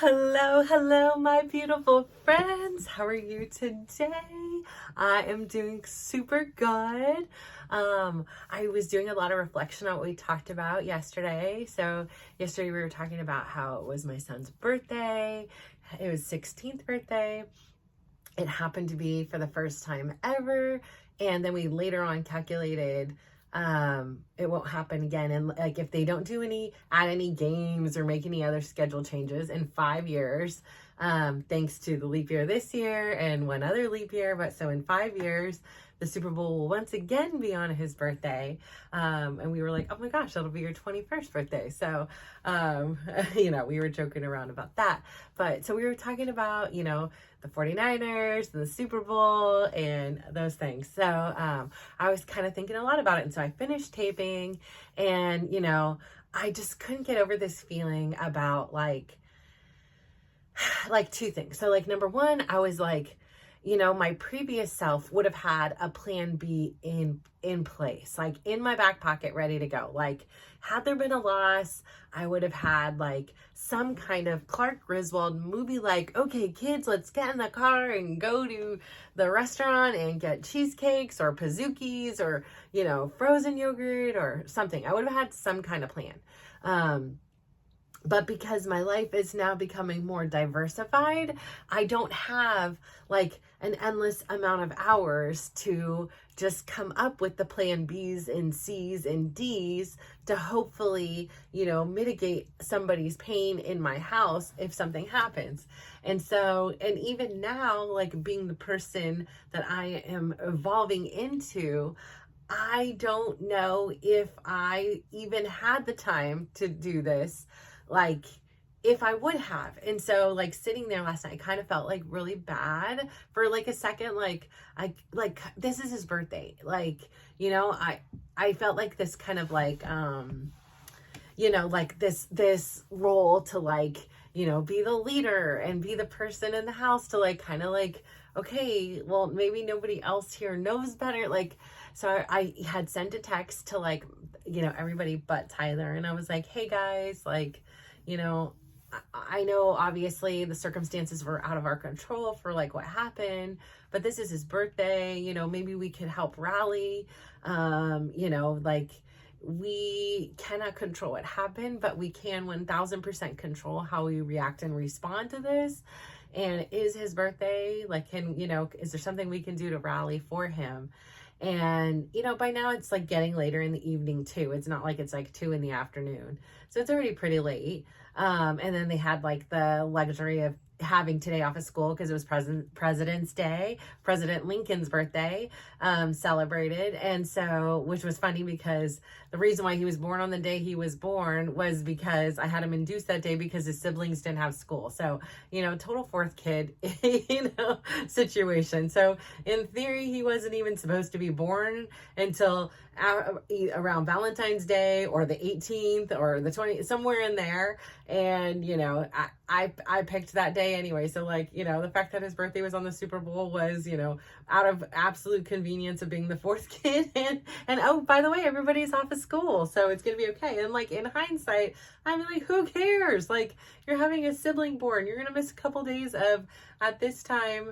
Hello, my beautiful friends. How are you today? I am doing super good. I was doing a lot of reflection on what we talked about yesterday. So yesterday we were talking about how it was my son's birthday. It was 16th birthday. It happened to be for the first time ever. And then we later on calculated it won't happen again. And like if they don't add any games or make any other schedule changes in 5 years, thanks to the leap year this year and one other leap year, but so in 5 years, the Super Bowl will once again be on his birthday. And we were like, oh my gosh, that'll be your 21st birthday. So, we were joking around about that. But so we were talking about, the 49ers and the Super Bowl and those things. So I was kind of thinking a lot about it. And so I finished taping and, I just couldn't get over this feeling about like two things. So like, number one, I was like, my previous self would have had a plan B in place, like in my back pocket, ready to go. Like, had there been a loss, I would have had like some kind of Clark Griswold movie, like, okay, kids, let's get in the car and go to the restaurant and get cheesecakes or Pazookies or, frozen yogurt or something. I would have had some kind of plan. But because my life is now becoming more diversified, I don't have like an endless amount of hours to just come up with the plan B's and C's and D's to hopefully, mitigate somebody's pain in my house if something happens. And so, and even now, like being the person that I am evolving into, I don't know if I even had the time to do this, like if I would have. And so like sitting there last night, I kind of felt like really bad for like a second. Like this is his birthday. Like, I felt like this kind of like, like this role to like, be the leader and be the person in the house to like, kind of like, okay, well, maybe nobody else here knows better. Like, so I had sent a text to like, everybody but Tyler. And I was like, hey guys, like, I know obviously the circumstances were out of our control for like what happened, but this is his birthday, maybe we could help rally. Like we cannot control what happened, but we can 1000% control how we react and respond to this. And it is his birthday. Like, is there something we can do to rally for him? And, by now it's like getting later in the evening too. It's not like it's like 2 p.m. So it's already pretty late. And then they had like the luxury of having today off of school because it was President's Day, President Lincoln's birthday, celebrated. And so, which was funny because the reason why he was born on the day he was born was because I had him induced that day because his siblings didn't have school. So, total fourth kid, situation. So in theory, he wasn't even supposed to be born until around Valentine's Day or the 18th or the 20th, somewhere in there. And, I picked that day anyway. So like, the fact that his birthday was on the Super Bowl was, out of absolute convenience of being the fourth kid. And oh, by the way, everybody's off of school, so it's going to be okay. And like in hindsight, I'm like, who cares? Like you're having a sibling born. You're going to miss a couple days of, at this time,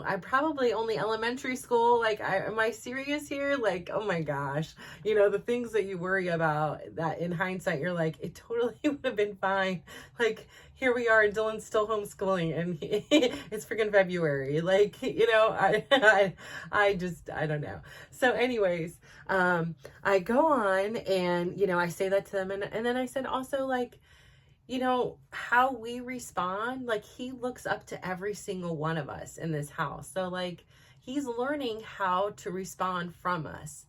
I'm probably only elementary school. Like, am I serious here? Like, oh my gosh, the things that you worry about that in hindsight, you're like, it totally would have been fine. Like, here we are, and Dylan's still homeschooling, and it's freaking February. Like, I don't know. So anyways, I go on and, I say that to them. And then I said also like, how we respond, like he looks up to every single one of us in this house. So like he's learning how to respond from us.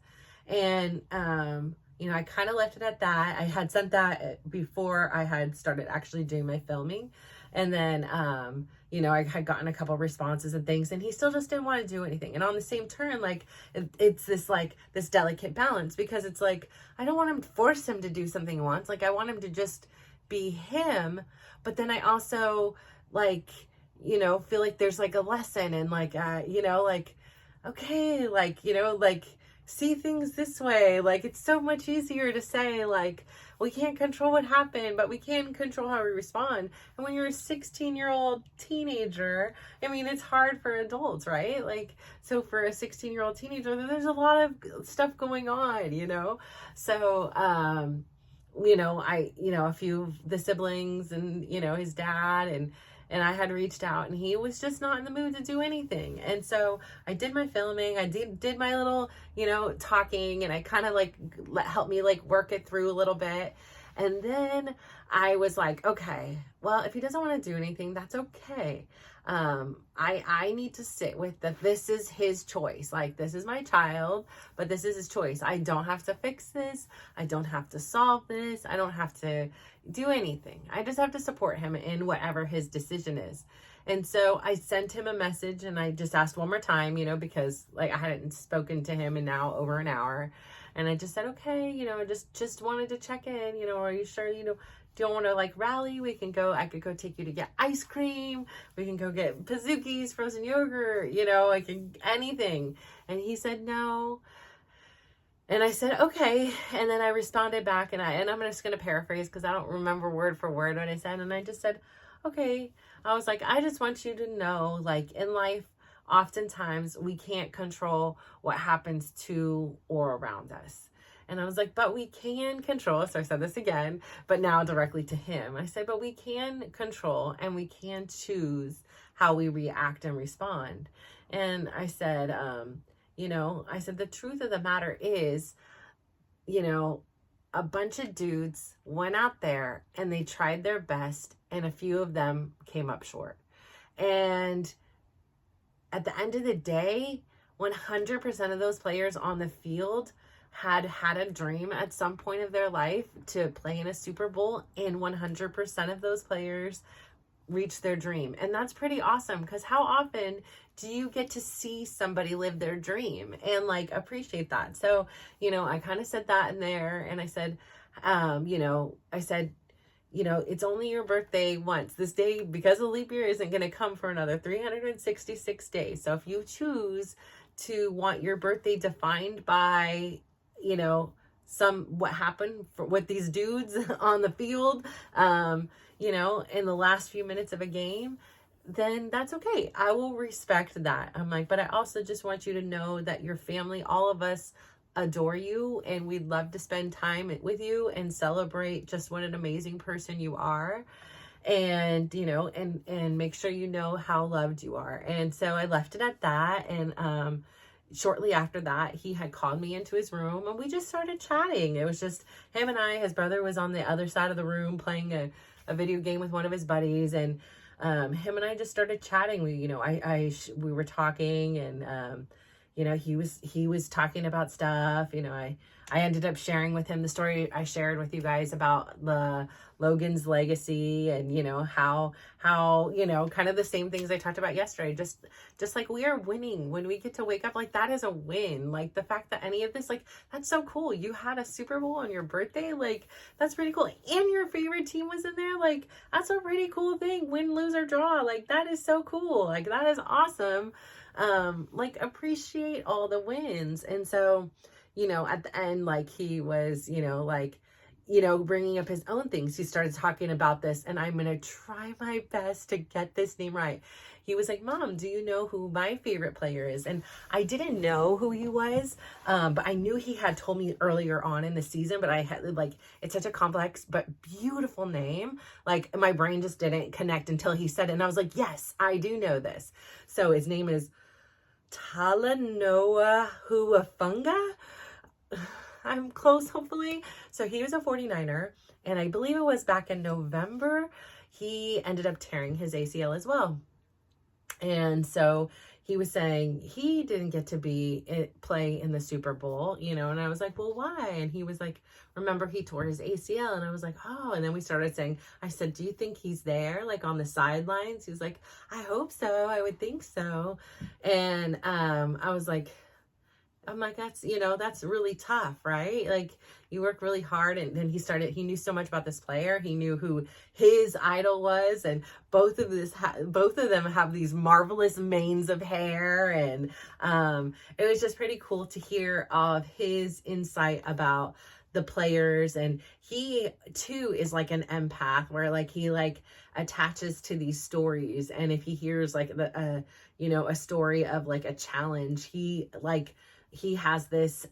And, I kind of left it at that. I had sent that before I had started actually doing my filming. And then, I had gotten a couple responses and things, and he still just didn't want to do anything. And on the same turn, like it's this delicate balance, because it's like, I don't want him to force him to do something he wants. Like I want him to just be him, but then I also like, feel like there's like a lesson and like, like, okay, like, like see things this way. Like it's so much easier to say like, we can't control what happened, but we can control how we respond. And when you're a 16-year-old teenager, I mean, it's hard for adults, right? Like, so for a 16-year-old teenager, there's a lot of stuff going on, you know? So, a few of the siblings and, his dad and I had reached out, and he was just not in the mood to do anything. And so I did my filming, I did my little, talking, and I kind of like helped me like work it through a little bit. And then I was like, okay, well, if he doesn't want to do anything, that's okay. I need to sit with that. This is his choice. Like, this is my child, but this is his choice. I don't have to fix this. I don't have to solve this. I don't have to do anything. I just have to support him in whatever his decision is. And so I sent him a message, and I just asked one more time, because like I hadn't spoken to him in now over an hour. And I just said, okay, just wanted to check in, are you sure, don't want to like rally? I could go take you to get ice cream. We can go get Pizookies, frozen yogurt, anything. And he said no. And I said, okay. And then I responded back, and I'm just going to paraphrase because I don't remember word for word what I said. And I just said, okay. I was like, I just want you to know, like, in life, oftentimes we can't control what happens to or around us. And I was like, but we can control. So I said this again, but now directly to him. I said, but we can control and we can choose how we react and respond. And I said, I said, the truth of the matter is, a bunch of dudes went out there and they tried their best, and a few of them came up short. And at the end of the day, 100% of those players on the field had a dream at some point of their life to play in a Super Bowl, and 100% of those players reached their dream. And that's pretty awesome, because how often do you get to see somebody live their dream and like appreciate that? So, I kind of said that in there, and I said, it's only your birthday once. This day, because of leap year, isn't going to come for another 366 days. So if you choose to want your birthday defined by, what happened with these dudes on the field, in the last few minutes of a game, then that's okay. I will respect that. I'm like, but I also just want you to know that your family, all of us, adore you, and we'd love to spend time with you and celebrate just what an amazing person you are, and and make sure you know how loved you are. And so I left it at that. And shortly after that, he had called me into his room, and we just started chatting. It was just him and I. His brother was on the other side of the room playing a video game with one of his buddies, and him and I just started chatting. We were talking, and he was talking about stuff. I ended up sharing with him the story I shared with you guys about the Logan's legacy, and how kind of the same things I talked about yesterday. Just like, we are winning when we get to wake up. Like, that is a win. Like, the fact that any of this, like, that's so cool. You had a Super Bowl on your birthday. Like, that's pretty cool. And your favorite team was in there. Like, that's a pretty cool thing. Win, lose, or draw. Like, that is so cool. Like, that is awesome. Like, appreciate all the wins. And so, at the end, like, he was, bringing up his own things. He started talking about this, and I'm going to try my best to get this name right. He was like, Mom, do you know who my favorite player is? And I didn't know who he was, but I knew he had told me earlier on in the season, but I had, like, it's such a complex but beautiful name. Like, my brain just didn't connect until he said it. And I was like, yes, I do know this. So his name is Talanoa Huafunga. I'm close, hopefully. So he was a 49er, and I believe it was back in November, he ended up tearing his ACL as well. And so he was saying he didn't get to play in the Super Bowl, and I was like, well, why? And he was like, remember, he tore his ACL. And I was like, oh. And then we started saying, I said, do you think he's there, like, on the sidelines? He was like, I hope so. I would think so. And I was like, I'm like, that's really tough, right? Like, you work really hard. And then he knew so much about this player. He knew who his idol was. And both of them have these marvelous manes of hair. And it was just pretty cool to hear of his insight about the players. And he too is like an empath, where like he like attaches to these stories, and if he hears like a story of like a challenge, he has this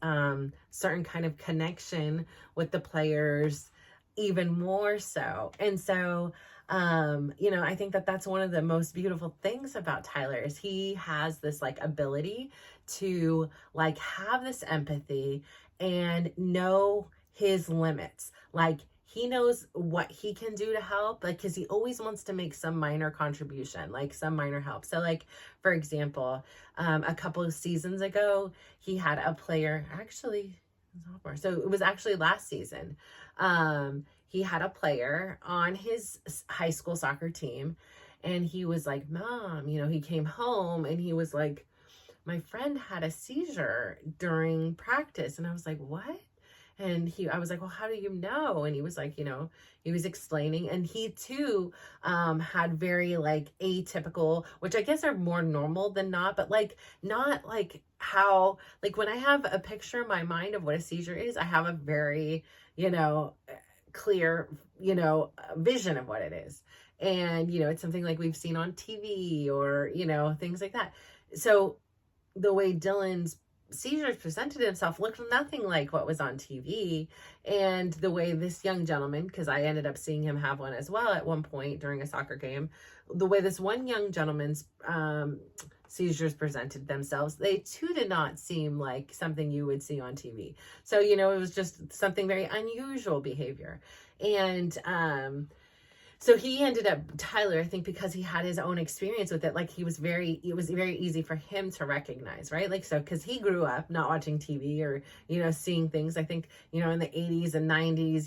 certain kind of connection with the players even more so. And so I think that that's one of the most beautiful things about Tyler, is he has this like ability to like have this empathy and know his limits. Like he knows what he can do to help, like, because he always wants to make some minor contribution, like some minor help. So like, for example, a couple of seasons ago, he had a player, actually, so it was actually last season. He had a player on his high school soccer team, and he was like, Mom, he came home and he was like, my friend had a seizure during practice. And I was like, what? And I was like, well, how do you know? And he was like, he was explaining, and he too had very like atypical, which I guess are more normal than not, but like not like how, like when I have a picture in my mind of what a seizure is, I have a very, clear, vision of what it is. And, it's something like we've seen on TV or, things like that. So the way Dylan's seizures presented himself looked nothing like what was on TV. And the way this young gentleman, because I ended up seeing him have one as well at one point during a soccer game, the way this one young gentleman's seizures presented themselves, they too did not seem like something you would see on TV. So, it was just something very unusual behavior. And so he ended up, Tyler, I think because he had his own experience with it, like it was very easy for him to recognize, right? Like, so, because he grew up not watching TV or, seeing things, I think, in the 80s and 90s,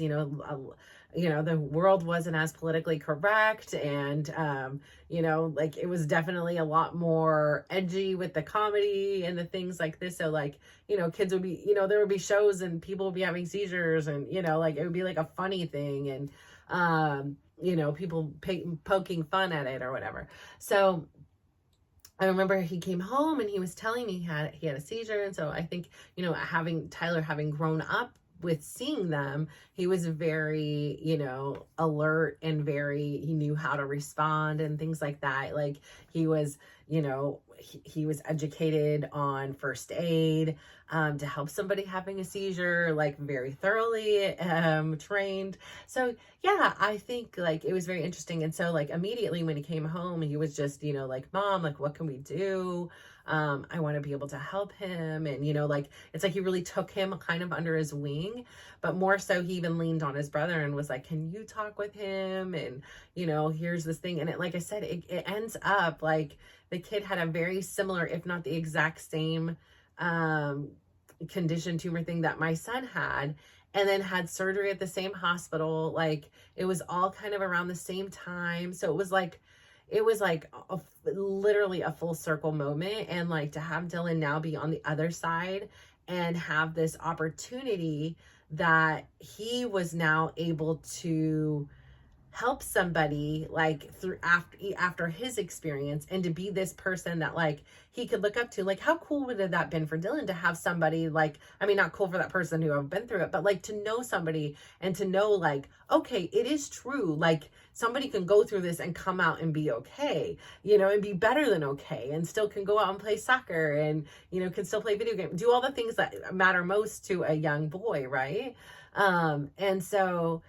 the world wasn't as politically correct. And, like it was definitely a lot more edgy with the comedy and the things like this. So like, kids would be, there would be shows and people would be having seizures, and, like it would be like a funny thing. And, people poking fun at it or whatever. So I remember he came home and he was telling me he had a seizure. And so I think, Tyler having grown up with seeing them, he was very, alert and he knew how to respond and things like that. Like he was, he was educated on first aid to help somebody having a seizure, like very thoroughly trained. So yeah, I think like it was very interesting. And so like immediately when he came home, he was just, like, Mom, like, what can we do? I want to be able to help him. And, like, it's like he really took him kind of under his wing, but more so he even leaned on his brother and was like, can you talk with him? And, here's this thing. And it, like I said, it ends up like the kid had a very similar, if not the exact same, condition, tumor thing that my son had, and then had surgery at the same hospital. Like it was all kind of around the same time. So it was like literally a full circle moment. And like to have Dylan now be on the other side and have this opportunity that he was now able to help somebody like through after his experience, and to be this person that like he could look up to. Like how cool would have that been for Dylan to have somebody like, I mean, not cool for that person who have been through it, but like to know somebody and to know like, okay, it is true. Like somebody can go through this and come out and be okay, and be better than okay, and still can go out and play soccer and, can still play video games, do all the things that matter most to a young boy. Right. And so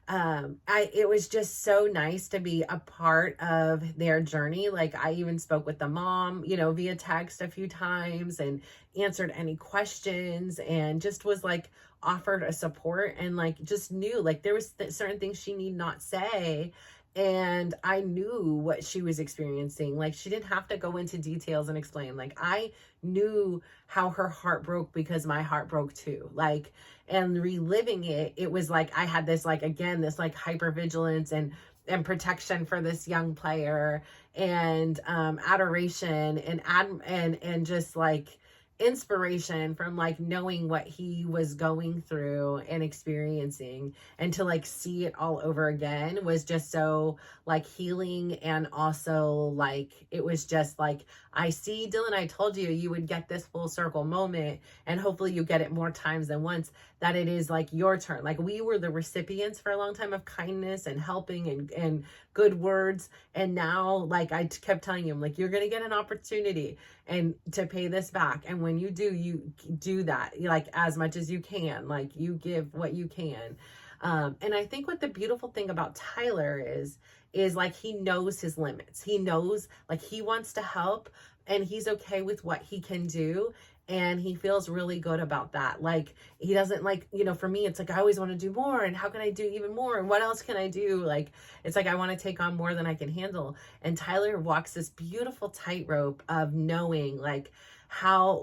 it was just so nice to be a part of their journey. Like I even spoke with the mom, via text a few times, and answered any questions, and just was like offered a support, and like just knew like there was certain things she need not say. And I knew what she was experiencing. Like she didn't have to go into details and explain. Like I knew how her heart broke because my heart broke too. Like, and reliving it, it was like I had this like, again, this like hypervigilance and protection for this young player, and adoration and just like inspiration from like knowing what he was going through and experiencing, and to like see it all over again was just so like healing. And also like it was just like, I see, Dylan, I told you you would get this full circle moment, and hopefully you get it more times than once, that it is like your turn. Like we were the recipients for a long time of kindness and helping and good words, and now like I kept telling him, like, you're gonna get an opportunity and to pay this back, and when you do, you do that like as much as you can, like you give what you can. And I think what the beautiful thing about Tyler is like he knows his limits. He knows like he wants to help, and he's okay with what he can do, and he feels really good about that. Like he doesn't, like, you know, for me it's like I always want to do more, and how can I do even more, and what else can I do? Like it's like I want to take on more than I can handle. And Tyler walks this beautiful tightrope of knowing like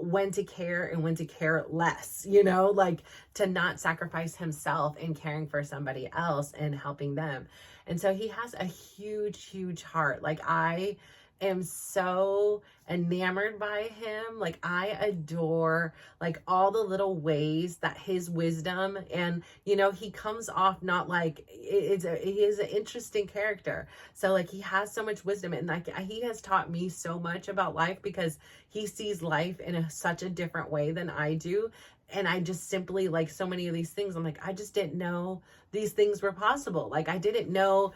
when to care and when to care less, you know, like to not sacrifice himself in caring for somebody else and helping them. And so he has a huge heart. Like I am so enamored by him. Like I adore like all the little ways that his wisdom, and you know, he comes off not like he is an interesting character. So like he has so much wisdom, and like he has taught me so much about life because he sees life in such a different way than I do. And I just simply like so many of these things, I'm like, I just didn't know these things were possible. Like I didn't know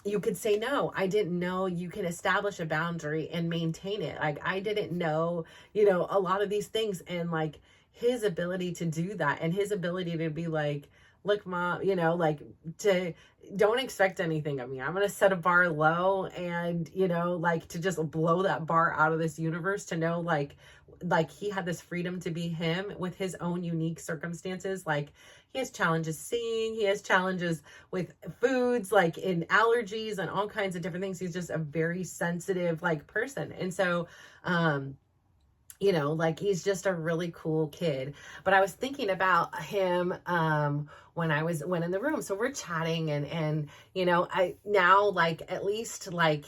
you could say no. I didn't know you can establish a boundary and maintain it. Like I didn't know, you know, a lot of these things. And like his ability to do that, and his ability to be like, look, Mom, you know, like to don't expect anything of me. I'm going to set a bar low, and, you know, like to just blow that bar out of this universe, to know like he had this freedom to be him with his own unique circumstances. Like he has challenges seeing, he has challenges with foods, like in allergies and all kinds of different things. He's just a very sensitive like person. And so, you know, like he's just a really cool kid. But I was thinking about him when I went in the room. So we're chatting, and you know, I now like at least like,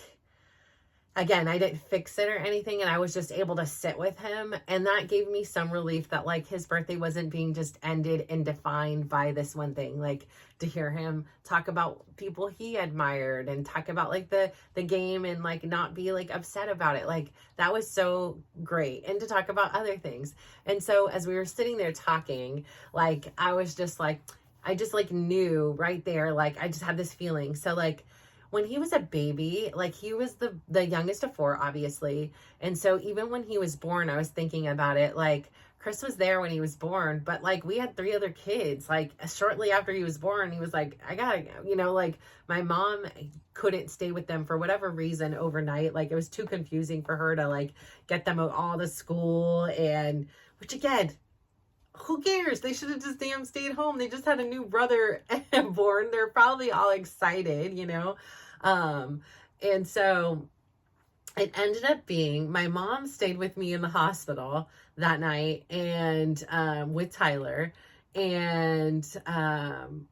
again, I didn't fix it or anything, and I was just able to sit with him, and that gave me some relief that like his birthday wasn't being just ended and defined by this one thing. Like to hear him talk about people he admired and talk about like the game, and like not be like upset about it, like that was so great. And to talk about other things. And so as we were sitting there talking, like I was just like, I just like knew right there, like I just had this feeling. So like when he was a baby, like he was the youngest of four, obviously. And so even when he was born, I was thinking about it, like Chris was there when he was born, but like we had 3 other kids. Like shortly after he was born, he was like, I gotta go, you know, like my mom couldn't stay with them for whatever reason overnight. Like it was too confusing for her to like get them all to school, and which again, who cares? They should have just damn stayed home. They just had a new brother born. They're probably all excited, you know? And so it ended up being my mom stayed with me in the hospital that night, and with Tyler, and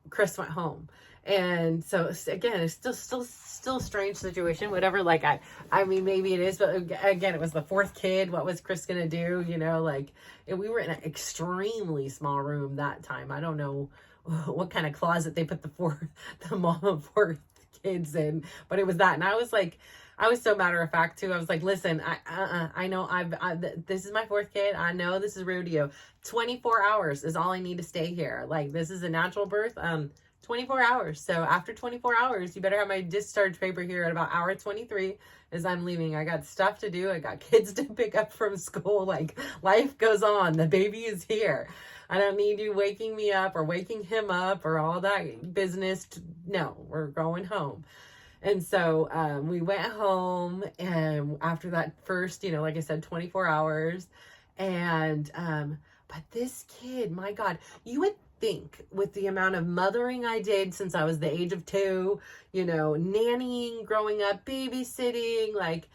Chris went home. And so again, it's still a strange situation, whatever. Like I mean, maybe it is, but again, it was the 4th kid. What was Chris gonna do? You know, like we were in an extremely small room that time. I don't know what kind of closet they put the mom of 4 kids in, but it was that. And I was like, I was so matter of fact too. I was like, listen, I know this is my 4th kid. I know this is rodeo. 24 hours is all I need to stay here. Like this is a natural birth. 24 hours. So after 24 hours, you better have my discharge paper here at about hour 23 as I'm leaving. I got stuff to do. I got kids to pick up from school. Like life goes on. The baby is here. I don't need you waking me up or waking him up or all that business. No, we're going home. And so we went home, and after that first, you know, like I said, 24 hours. And but this kid, my God, you would think with the amount of mothering I did since I was the age of 2, you know, nannying, growing up, babysitting, like,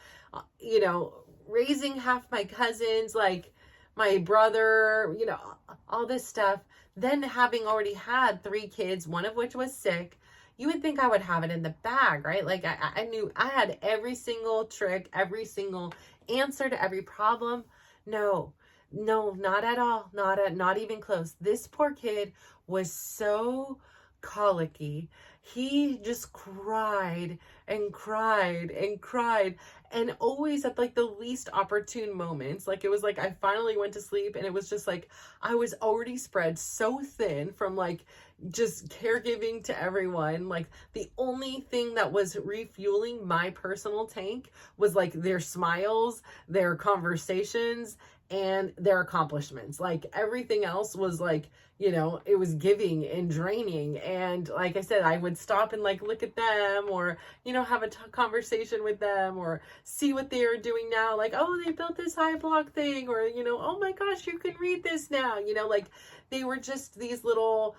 you know, raising half my cousins, like my brother, you know, all this stuff. Then having already had 3 kids, one of which was sick, you would think I would have it in the bag, right? Like I knew I had every single trick, every single answer to every problem. No, No, not at all. Not even close. This poor kid was so colicky. He just cried and cried and cried, and always at like the least opportune moments. Like it was like I finally went to sleep, and it was just like I was already spread so thin from like just caregiving to everyone. Like the only thing that was refueling my personal tank was like their smiles, their conversations, and their accomplishments. Like everything else was like, it was giving and draining. And like I said, I would stop and like look at them, or, have a conversation with them, or see what they are doing now. Like, oh, they built this high block thing, or, oh my gosh, you can read this now. Like they were just these little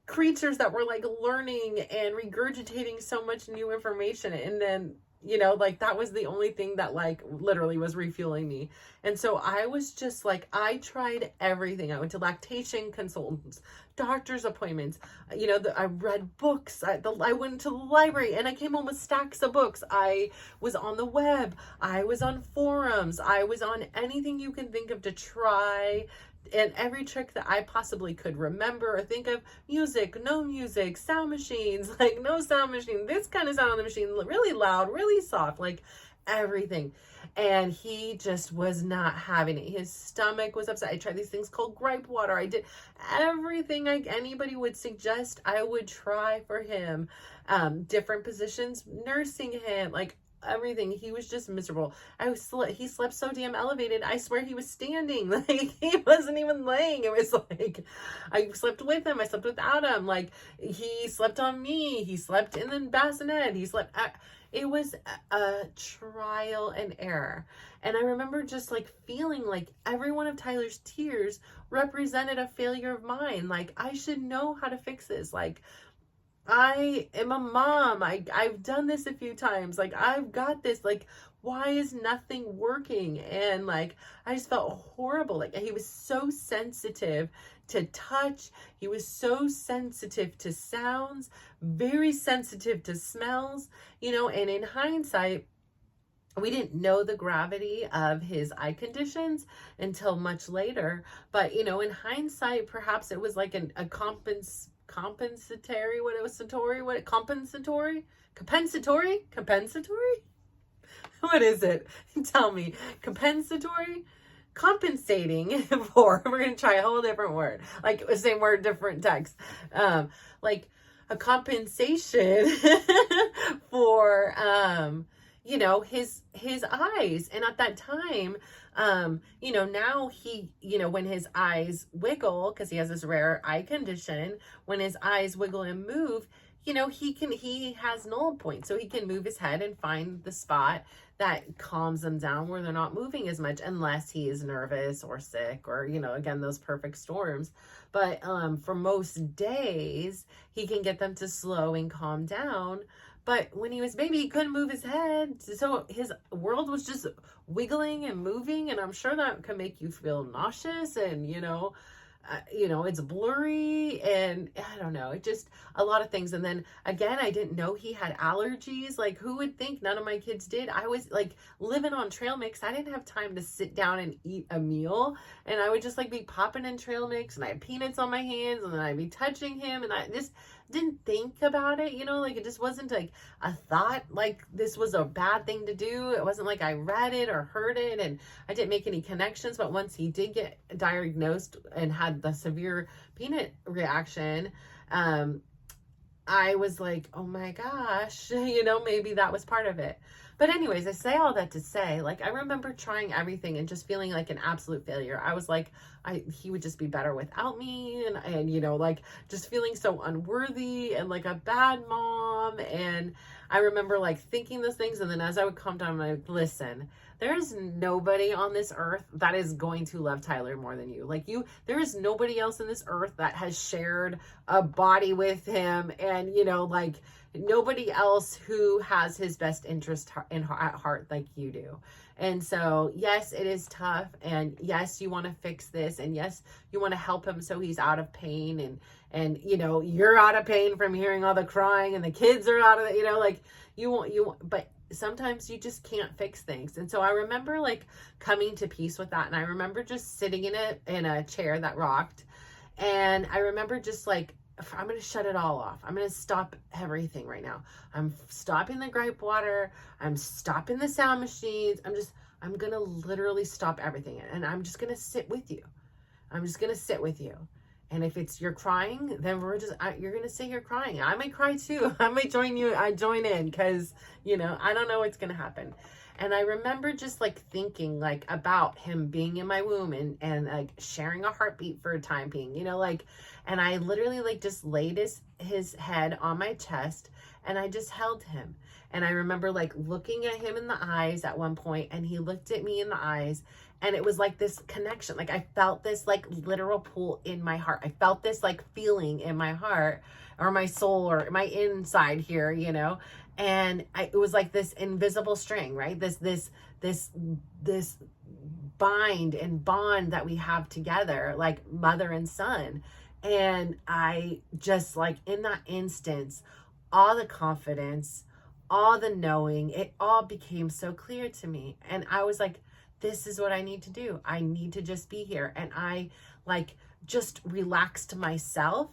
creatures that were like learning and regurgitating so much new information. And then like that was the only thing that like literally was refueling me. And so I was just like, I tried everything. I went to lactation consultants, doctor's appointments, I read books. I went to the library, and I came home with stacks of books. I was on the web. I was on forums. I was on anything you can think of to try, and every trick that I possibly could remember or think of. Music, no music, sound machines, like no sound machine, this kind of sound on the machine, really loud, really soft, like everything. And he just was not having it. His stomach was upset. I tried these things called gripe water. I did everything like anybody would suggest I would try for him. Different positions, nursing him, like everything. He was just miserable. He slept so damn elevated. I swear he was standing. Like he wasn't even laying. It was like I slept with him. I slept without him. Like he slept on me. He slept in the bassinet. It was a trial and error. And I remember just like feeling like every one of Tyler's tears represented a failure of mine. Like I should know how to fix this. Like I am a mom. I've done this a few times. Like I've got this. Like why is nothing working? And like I just felt horrible. Like he was so sensitive to touch. He was so sensitive to sounds, very sensitive to smells, and in hindsight, we didn't know the gravity of his eye conditions until much later. But, in hindsight, perhaps it was like a compensatory, what is it? Tell me. Compensatory? Compensating for, we're going to try a whole different word, like the same word, different text. Like a compensation for, his eyes. And at that time, now he, when his eyes wiggle, because he has this rare eye condition, when his eyes wiggle and move, he has null points, so he can move his head and find the spot that calms them down where they're not moving as much, unless he is nervous or sick or, again, those perfect storms. But for most days, he can get them to slow and calm down. But when he was baby, he couldn't move his head. So his world was just wiggling and moving. And I'm sure that can make you feel nauseous and, it's blurry, and I don't know, it just a lot of things. And then again, I didn't know he had allergies. Like who would think? None of my kids did. I was like living on trail mix. I didn't have time to sit down and eat a meal, and I would just like be popping in trail mix, and I had peanuts on my hands, and then I'd be touching him, and I just didn't think about it, like it just wasn't like a thought like this was a bad thing to do. It wasn't like I read it or heard it, and I didn't make any connections. But once he did get diagnosed and had the severe peanut reaction, I was like, oh my gosh, maybe that was part of it. But anyways, I say all that to say, like, I remember trying everything and just feeling like an absolute failure. I was like, he would just be better without me. And like just feeling so unworthy and like a bad mom. And I remember like thinking those things. And then as I would calm down, I'm like, listen, there's nobody on this earth that is going to love Tyler more than you. Like there is nobody else in this earth that has shared a body with him. And, like nobody else who has his best interest at heart like you do. And so, yes, it is tough. And yes, you want to fix this. And yes, you want to help him so he's out of pain. And you're out of pain from hearing all the crying, and the kids are out of it, like but sometimes you just can't fix things. And so I remember like coming to peace with that. And I remember just sitting in a chair that rocked. And I remember just like, I'm going to shut it all off. I'm going to stop everything right now. I'm stopping the gripe water. I'm stopping the sound machines. I'm going to literally stop everything. And I'm just going to sit with you. I'm just going to sit with you. And if you're crying, then you're going to sit here crying. I might cry too. I might join you. I join in because, I don't know what's going to happen. And I remember just like thinking like about him being in my womb and like sharing a heartbeat for a time being, and I literally like just laid his head on my chest and I just held him. And I remember like looking at him in the eyes at one point, and he looked at me in the eyes, and it was like this connection. Like I felt this like literal pull in my heart. I felt this like feeling in my heart or my soul or my inside here, and it was like this invisible string, right? This bind and bond that we have together, like mother and son. And I just like in that instance, all the confidence, all the knowing, it all became so clear to me. And I was like, this is what I need to do. I need to just be here. And I like just relaxed myself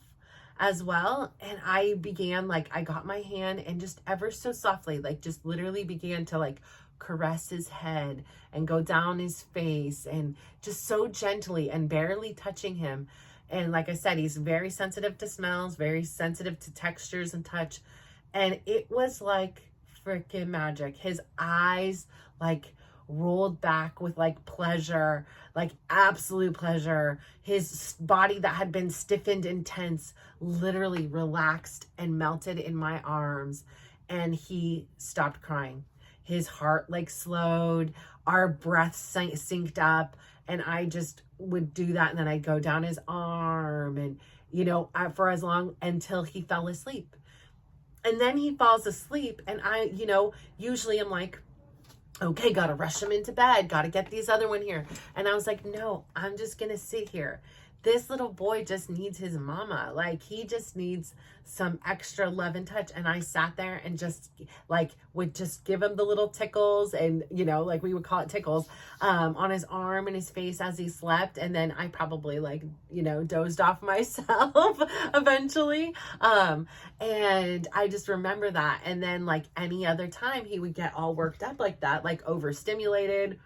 as well. And I began like, I got my hand and just ever so softly, like just literally began to like caress his head and go down his face and just so gently and barely touching him. And like I said, he's very sensitive to smells, very sensitive to textures and touch. And it was like freaking magic. His eyes like rolled back with like pleasure, like absolute pleasure. His body that had been stiffened and tense literally relaxed and melted in my arms, and he stopped crying. His heart like slowed, our breaths synced up, and I just would do that, and then I'd go down his arm and for as long until he fell asleep. And then he falls asleep, and I usually I'm like, okay, gotta rush him into bed, gotta get these other one here. And I was like, no, I'm just gonna sit here. This little boy just needs his mama. Like he just needs some extra love and touch. And I sat there and just like would just give him the little tickles, and like we would call it tickles, on his arm and his face as he slept. And then I probably like dozed off myself eventually, and I just remember that. And then like any other time he would get all worked up like that, like overstimulated,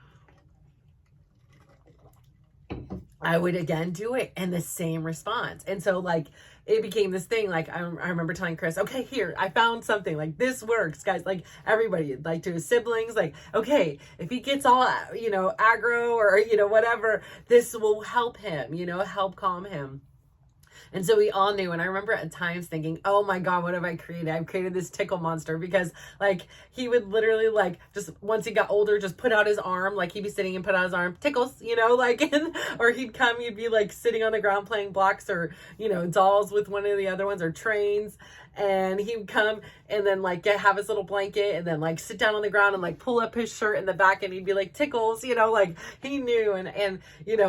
I would again do it, and the same response. And so like it became this thing. Like I remember telling Chris, okay, here, I found something, like this works, guys. Like everybody, like to his siblings, like, okay, if he gets all aggro or whatever, this will help him, help calm him. And so we all knew. And I remember at times thinking, oh my God, what have I created? I've created this tickle monster, because like he would literally like just once he got older, just put out his arm, like he'd be sitting and put out his arm, tickles, or he'd come, he'd be like sitting on the ground playing blocks or, dolls with one of the other ones or trains. And he would come and then like have his little blanket and then like sit down on the ground and like pull up his shirt in the back, and he'd be like tickles, like he knew. And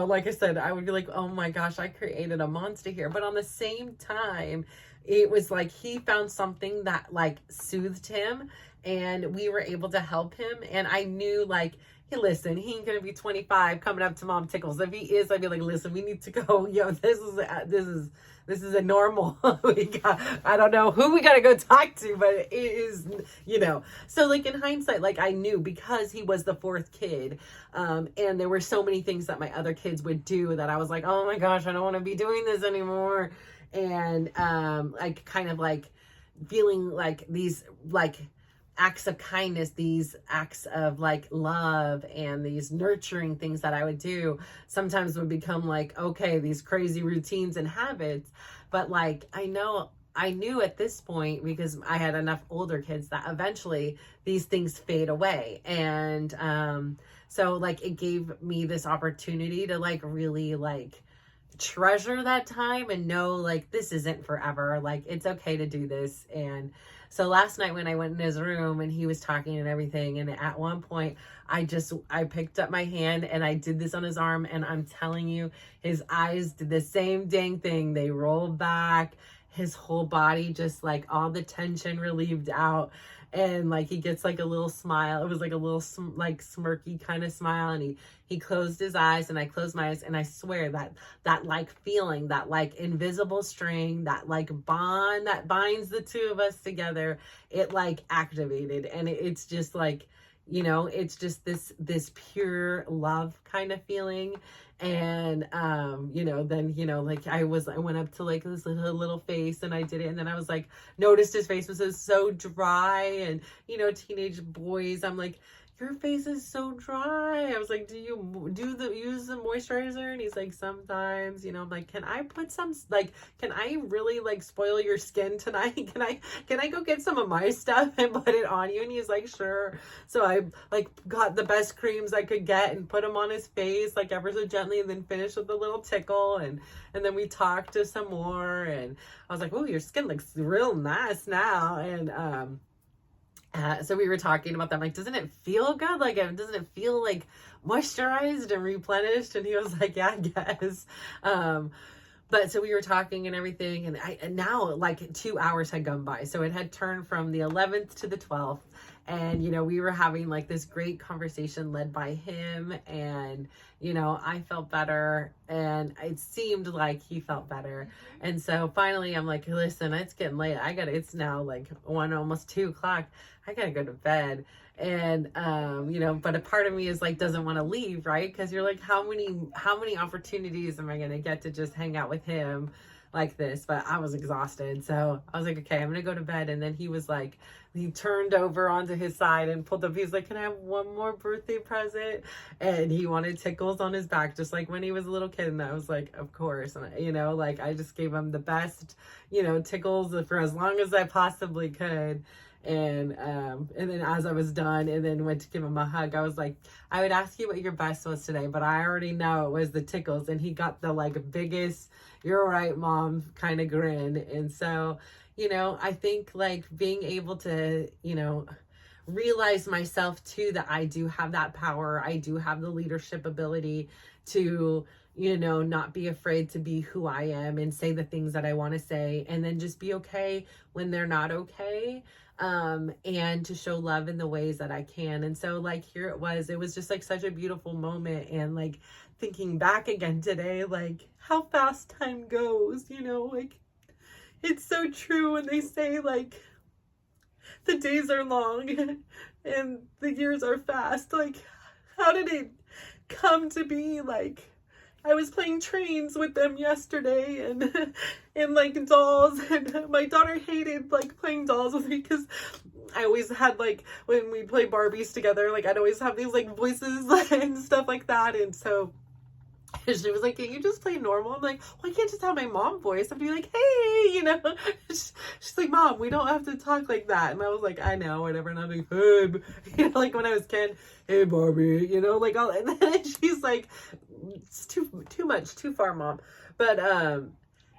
like I said, I would be like, oh my gosh, I created a monster here. But on the same time, it was like he found something that like soothed him, and we were able to help him. And I knew like, hey, listen, he ain't gonna be 25 coming up to mom tickles. If he is, I'd be like, listen, we need to go. This is a normal. I don't know who we got to go talk to, but it is, So like in hindsight, like I knew, because he was the fourth kid, and there were so many things that my other kids would do that I was like, oh my gosh, I don't want to be doing this anymore. And like kind of like feeling like these like acts of kindness, these acts of like love and these nurturing things that I would do sometimes would become like, okay, these crazy routines and habits. But like, I knew at this point, because I had enough older kids, that eventually these things fade away. And so like it gave me this opportunity to like really like treasure that time and know like this isn't forever, like it's okay to do this. And so last night when I went in his room and he was talking and everything, and at one point I picked up my hand and I did this on his arm, and I'm telling you, his eyes did the same dang thing. They rolled back, his whole body just like all the tension relieved out. and like he gets like a little smile. It was like a little like smirky kind of smile, and he closed his eyes, and I closed my eyes, and I swear that like feeling, that like invisible string, that like bond that binds the two of us together, it like activated, and it's just like, you know, it's just this pure love kind of feeling. And you know, then, you know, like I went up to like this little face, and I did it, and then I was like, noticed his face was so dry, and you know, teenage boys, I'm like, your face is so dry. I was like, do you use the moisturizer? And he's like, sometimes, you know. I'm like, can I put some, like, can I really like spoil your skin tonight? Can I go get some of my stuff and put it on you? And he's like, sure. So I like got the best creams I could get and put them on his face, like ever so gently, and then finished with a little tickle, and then we talked to some more, and I was like, oh, your skin looks real nice now. And so we were talking about that. I'm like, doesn't it feel good? Like, doesn't it feel like moisturized and replenished? And he was like, yeah, I guess. But so we were talking and everything, and now like 2 hours had gone by. So it had turned from the 11th to the 12th. And, you know, we were having like this great conversation led by him, and, you know, I felt better, and it seemed like he felt better. And so finally I'm like, listen, it's getting late. It's now like 1, almost 2 o'clock. I gotta go to bed. And, you know, but a part of me is like, doesn't want to leave, right? Cause you're like, how many opportunities am I going to get to just hang out with him like this? But I was exhausted. So I was like, okay, I'm going to go to bed. And then he was like, he turned over onto his side and pulled up. He's like, can I have one more birthday present? And he wanted tickles on his back, just like when he was a little kid. And I was like, of course. And, you know, like I just gave him the best, you know, tickles for as long as I possibly could. And then as I was done and then went to give him a hug, I was like, I would ask you what your best was today, but I already know it was the tickles. And he got the like biggest, you're right, mom, kind of grin. And so, you know, I think like being able to, you know, realize myself too, that I do have that power. I do have the leadership ability to, you know, not be afraid to be who I am and say the things that I want to say, and then just be okay when they're not okay. And to show love in the ways that I can. And so like, here it was just like such a beautiful moment. And like thinking back again today, like how fast time goes, you know, like it's so true when they say like the days are long and the years are fast. Like, how did it come to be? Like, I was playing trains with them yesterday, and like dolls, and my daughter hated like playing dolls with me because I always had like, when we play Barbies together, like I'd always have these like voices and stuff like that. And so she was like, can't you just play normal? I'm like, well, I can't just have my mom voice. I'm be like, hey, you know. She's like, Mom, we don't have to talk like that. And I was like, I know, whatever. And I'm like, hey, you know, like when I was kid, hey, Barbie, you know, like all. And then she's like, it's too much, too far, Mom. But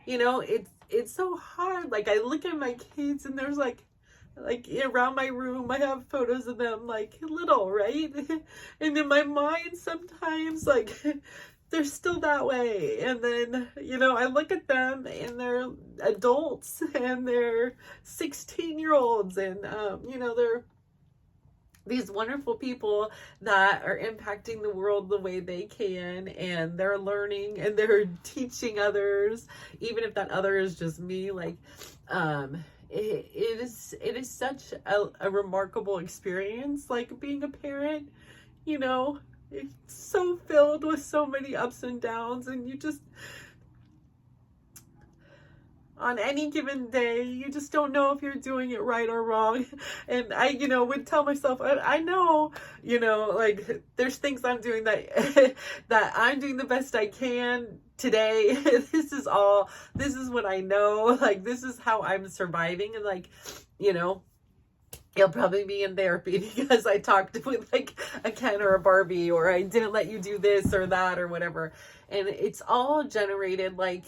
you know, it's so hard. Like I look at my kids, and there's like around my room, I have photos of them like little, right? And in my mind, sometimes like they're still that way. And then, you know, I look at them and they're adults and they're 16-year-olds, and, you know, they're these wonderful people that are impacting the world the way they can, and they're learning and they're teaching others, even if that other is just me. Like, it is such a remarkable experience, like being a parent, you know. It's so filled with so many ups and downs, and you just, on any given day, you just don't know if you're doing it right or wrong. And I, you know, would tell myself, I know, you know, like there's things I'm doing that that I'm doing the best I can today. This is what I know. Like, this is how I'm surviving. And like, you know, you'll probably be in therapy because I talked with like a Ken or a Barbie, or I didn't let you do this or that or whatever. And it's all generated like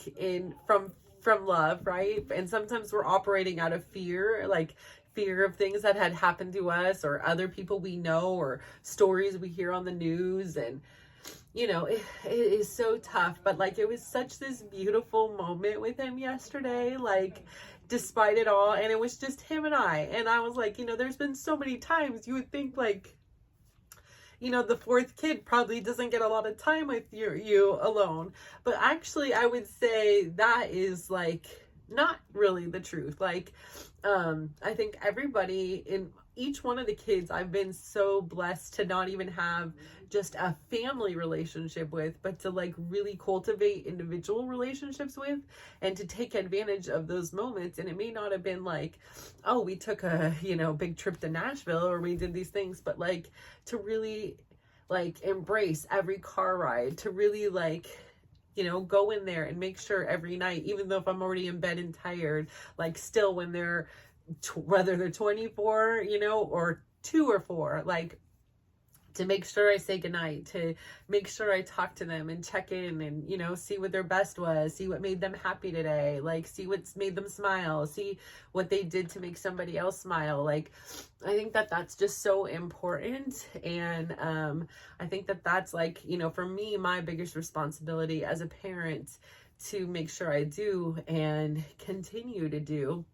from love, right? And sometimes we're operating out of fear, like fear of things that had happened to us or other people we know or stories we hear on the news. And you know, it is so tough, but like it was such this beautiful moment with him yesterday. Like, despite it all. And it was just him and I was like, you know, there's been so many times you would think like, you know, the fourth kid probably doesn't get a lot of time with you alone. But actually, I would say that is like not really the truth. Like, I think everybody in each one of the kids, I've been so blessed to not even have just a family relationship with, but to like really cultivate individual relationships with, and to take advantage of those moments. And it may not have been like, oh, we took a, you know, big trip to Nashville or we did these things, but like to really like embrace every car ride, to really like, you know, go in there and make sure every night, even though if I'm already in bed and tired, like still when they're, whether they're 24, you know, or 2 or 4, like to make sure I say goodnight, to make sure I talk to them and check in and, you know, see what their best was, see what made them happy today, like see what's made them smile, see what they did to make somebody else smile. Like, I think that that's just so important. And I think that that's like, you know, for me, my biggest responsibility as a parent to make sure I do and continue to do,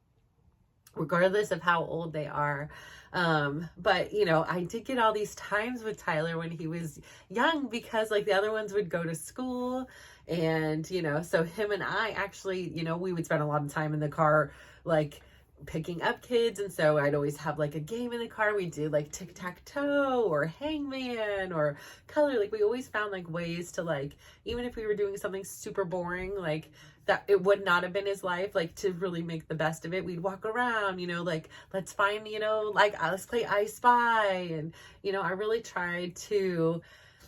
regardless of how old they are. But you know, I did get all these times with Tyler when he was young, because like the other ones would go to school, and you know, so him and I actually, you know, we would spend a lot of time in the car, like picking up kids. And so I'd always have like a game in the car. We do like tic-tac-toe or hangman or color. Like we always found like ways to, like, even if we were doing something super boring, like that it would not have been his life, like to really make the best of it. We'd walk around, you know, like let's find, you know, like let's play I Spy. And, you know, I really tried to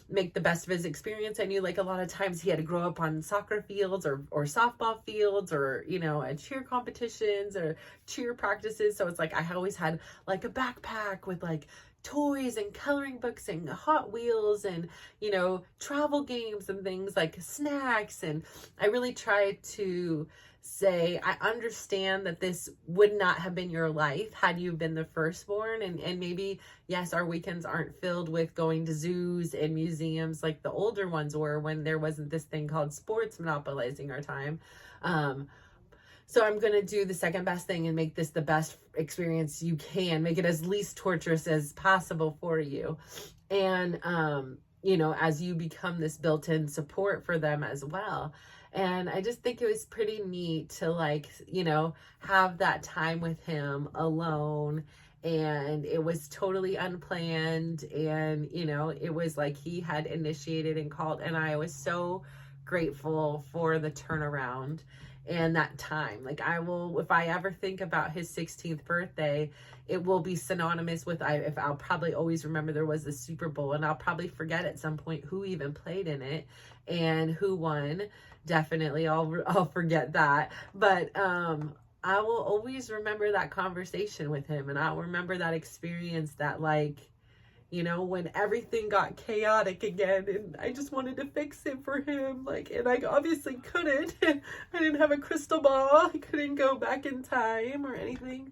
make the best of his experience. I knew like a lot of times he had to grow up on soccer fields or softball fields, or, you know, at cheer competitions or cheer practices. So it's like I always had like a backpack with like toys and coloring books and Hot Wheels and, you know, travel games and things like snacks. And I really tried to say, I understand that this would not have been your life had you been the firstborn. And maybe, yes, our weekends aren't filled with going to zoos and museums like the older ones were, when there wasn't this thing called sports monopolizing our time. So I'm going to do the second best thing and make this the best experience you can, make it as least torturous as possible for you. And, you know, as you become this built-in support for them as well. And I just think it was pretty neat to, like, you know, have that time with him alone. And it was totally unplanned. And, you know, it was like he had initiated and called. And I was so grateful for the turnaround and that time. Like, I will, if I ever think about his 16th birthday, it will be synonymous with, if I'll probably always remember there was the Super Bowl, and I'll probably forget at some point who even played in it and who won. Definitely I'll forget that. But I will always remember that conversation with him, and I'll remember that experience, that, like, you know, when everything got chaotic again and I just wanted to fix it for him. Like, and I obviously couldn't. I didn't have a crystal ball. I couldn't go back in time or anything.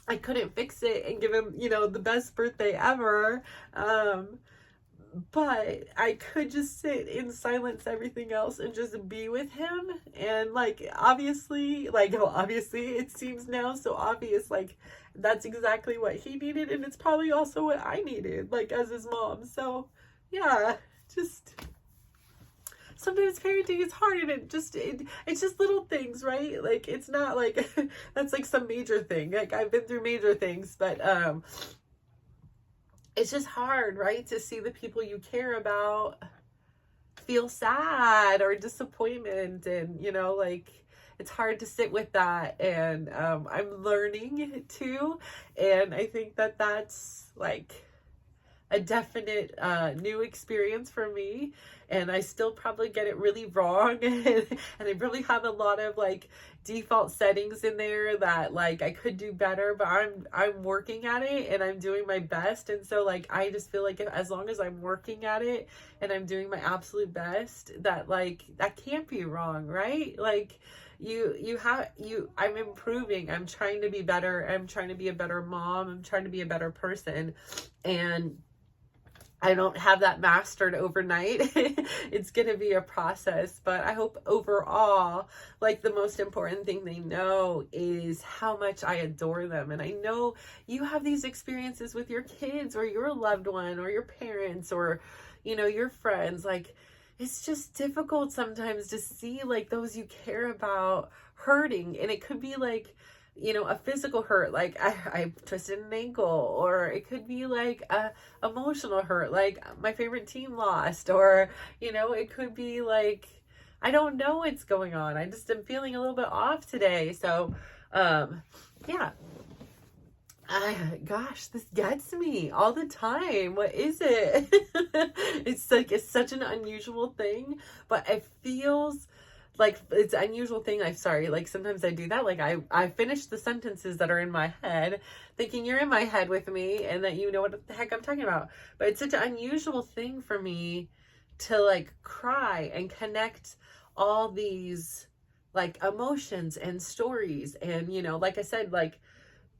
I couldn't fix it and give him, you know, the best birthday ever. But I could just sit in silence, everything else, and just be with him. And like, obviously, like, well, obviously it seems now so obvious, like that's exactly what he needed. And it's probably also what I needed, like, as his mom. So yeah, just sometimes parenting is hard, and it's just little things, right? Like, it's not like that's like some major thing. Like, I've been through major things, but it's just hard, right? To see the people you care about feel sad or disappointment. And, you know, like, it's hard to sit with that. And I'm learning too. And I think that that's like a definite new experience for me. And I still probably get it really wrong. And I really have a lot of like default settings in there that like I could do better, but I'm working at it and I'm doing my best. And so like, I just feel like as long as I'm working at it and I'm doing my absolute best, that like, that can't be wrong, right? Like, I'm improving. I'm trying to be better. I'm trying to be a better mom. I'm trying to be a better person. And I don't have that mastered overnight. It's going to be a process, but I hope overall, like, the most important thing they know is how much I adore them. And I know you have these experiences with your kids or your loved one or your parents or, your friends. Like, it's just difficult sometimes to see, like, those you care about hurting. And it could be like, a physical hurt, like I twisted an ankle, or it could be like a emotional hurt, like my favorite team lost, or, it could be like, I don't know what's going on. I just am feeling a little bit off today. So, yeah. Gosh, this gets me all the time. What is it? It's such an unusual thing, but it feels like it's an unusual thing. I'm sorry. Like, sometimes I do that. Like, I finish the sentences that are in my head thinking you're in my head with me and that you know what the heck I'm talking about. But it's such an unusual thing for me to, like, cry and connect all these, like, emotions and stories. And, like I said, like,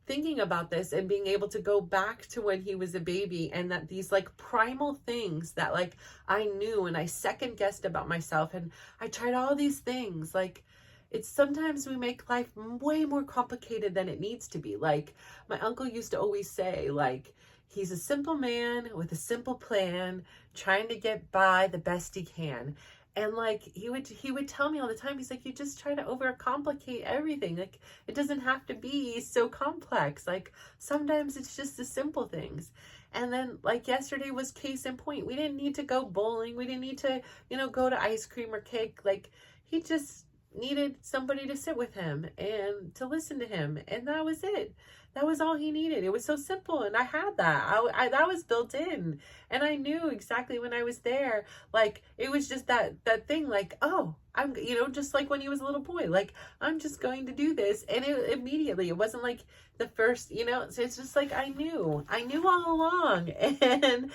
thinking about this and being able to go back to when he was a baby, and that these, like, primal things that, like, I knew, and I second guessed about myself, and I tried all these things. Like, it's sometimes we make life way more complicated than it needs to be. Like, my uncle used to always say, like, he's a simple man with a simple plan, trying to get by the best he can. And, like, he would tell me all the time, he's like, you just try to overcomplicate everything. Like, it doesn't have to be so complex. Like, sometimes it's just the simple things. And then, like, yesterday was case in point. We didn't need to go bowling. We didn't need to, go to ice cream or cake. Like, he just needed somebody to sit with him and to listen to him. And that was it. That was all he needed. It was so simple, and I had that. I that was built in, and I knew exactly when I was there. Like, it was just that thing. Like, oh, I'm, just like when he was a little boy. Like, I'm just going to do this, and immediately, it wasn't like the first. So it's just like I knew all along, and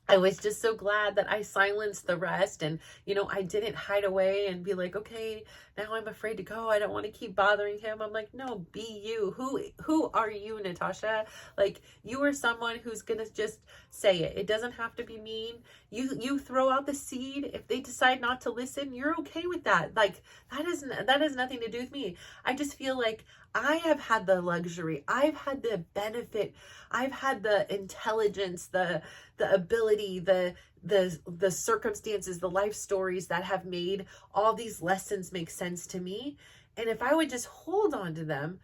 I was just so glad that I silenced the rest, and, I didn't hide away and be like, okay, now I'm afraid to go. I don't want to keep bothering him. I'm like, no, be you. Who are you, Natasha? Like, you are someone who's going to just say it. It doesn't have to be mean. You throw out the seed. If they decide not to listen, you're okay with that. Like, that has nothing to do with me. I just feel like I have had the luxury. I've had the benefit. I've had the intelligence, the ability, the circumstances, the life stories that have made all these lessons make sense to me. And if I would just hold on to them,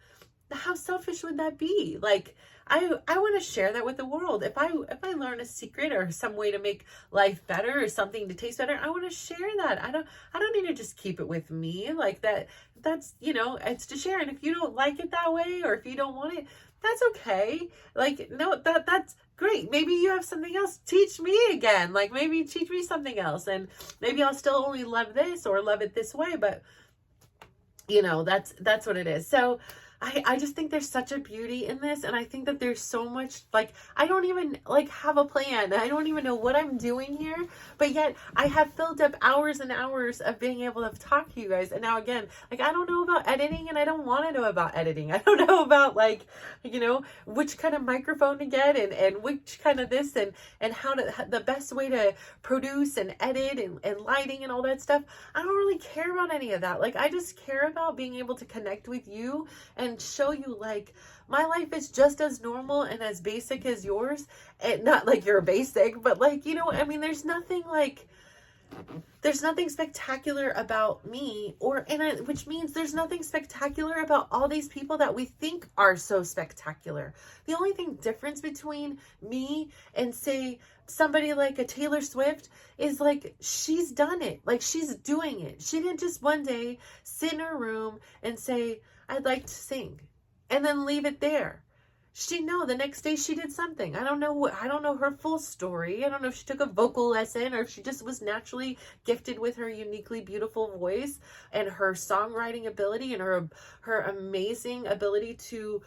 how selfish would that be? Like, I want to share that with the world. If I learn a secret or some way to make life better or something to taste better, I want to share that. I don't need to just keep it with me. Like, that's it's to share. And if you don't like it that way, or if you don't want it, that's okay. Like, no, that's great. Maybe you have something else. Teach me again. Like, maybe teach me something else, and maybe I'll still only love this or love it this way. But that's what it is. So I just think there's such a beauty in this, and I think that there's so much, like, I don't even, like, have a plan. I don't even know what I'm doing here, but yet I have filled up hours and hours of being able to talk to you guys. And now, again, like, I don't know about editing, and I don't want to know about editing. I don't know about, like, which kind of microphone to get, and which kind of this, and how to, the best way to produce and edit and lighting and all that stuff. I don't really care about any of that. Like, I just care about being able to connect with you and show you, like, my life is just as normal and as basic as yours. And not like you're basic, but, like, I mean, there's nothing spectacular about me, which means there's nothing spectacular about all these people that we think are so spectacular. The only difference between me and, say, somebody like a Taylor Swift is, like, she's done it. Like, she's doing it. She didn't just one day sit in her room and say, I'd like to sing, and then leave it there. The next day she did something. I don't know her full story. I don't know if she took a vocal lesson or if she just was naturally gifted with her uniquely beautiful voice and her songwriting ability and her amazing ability to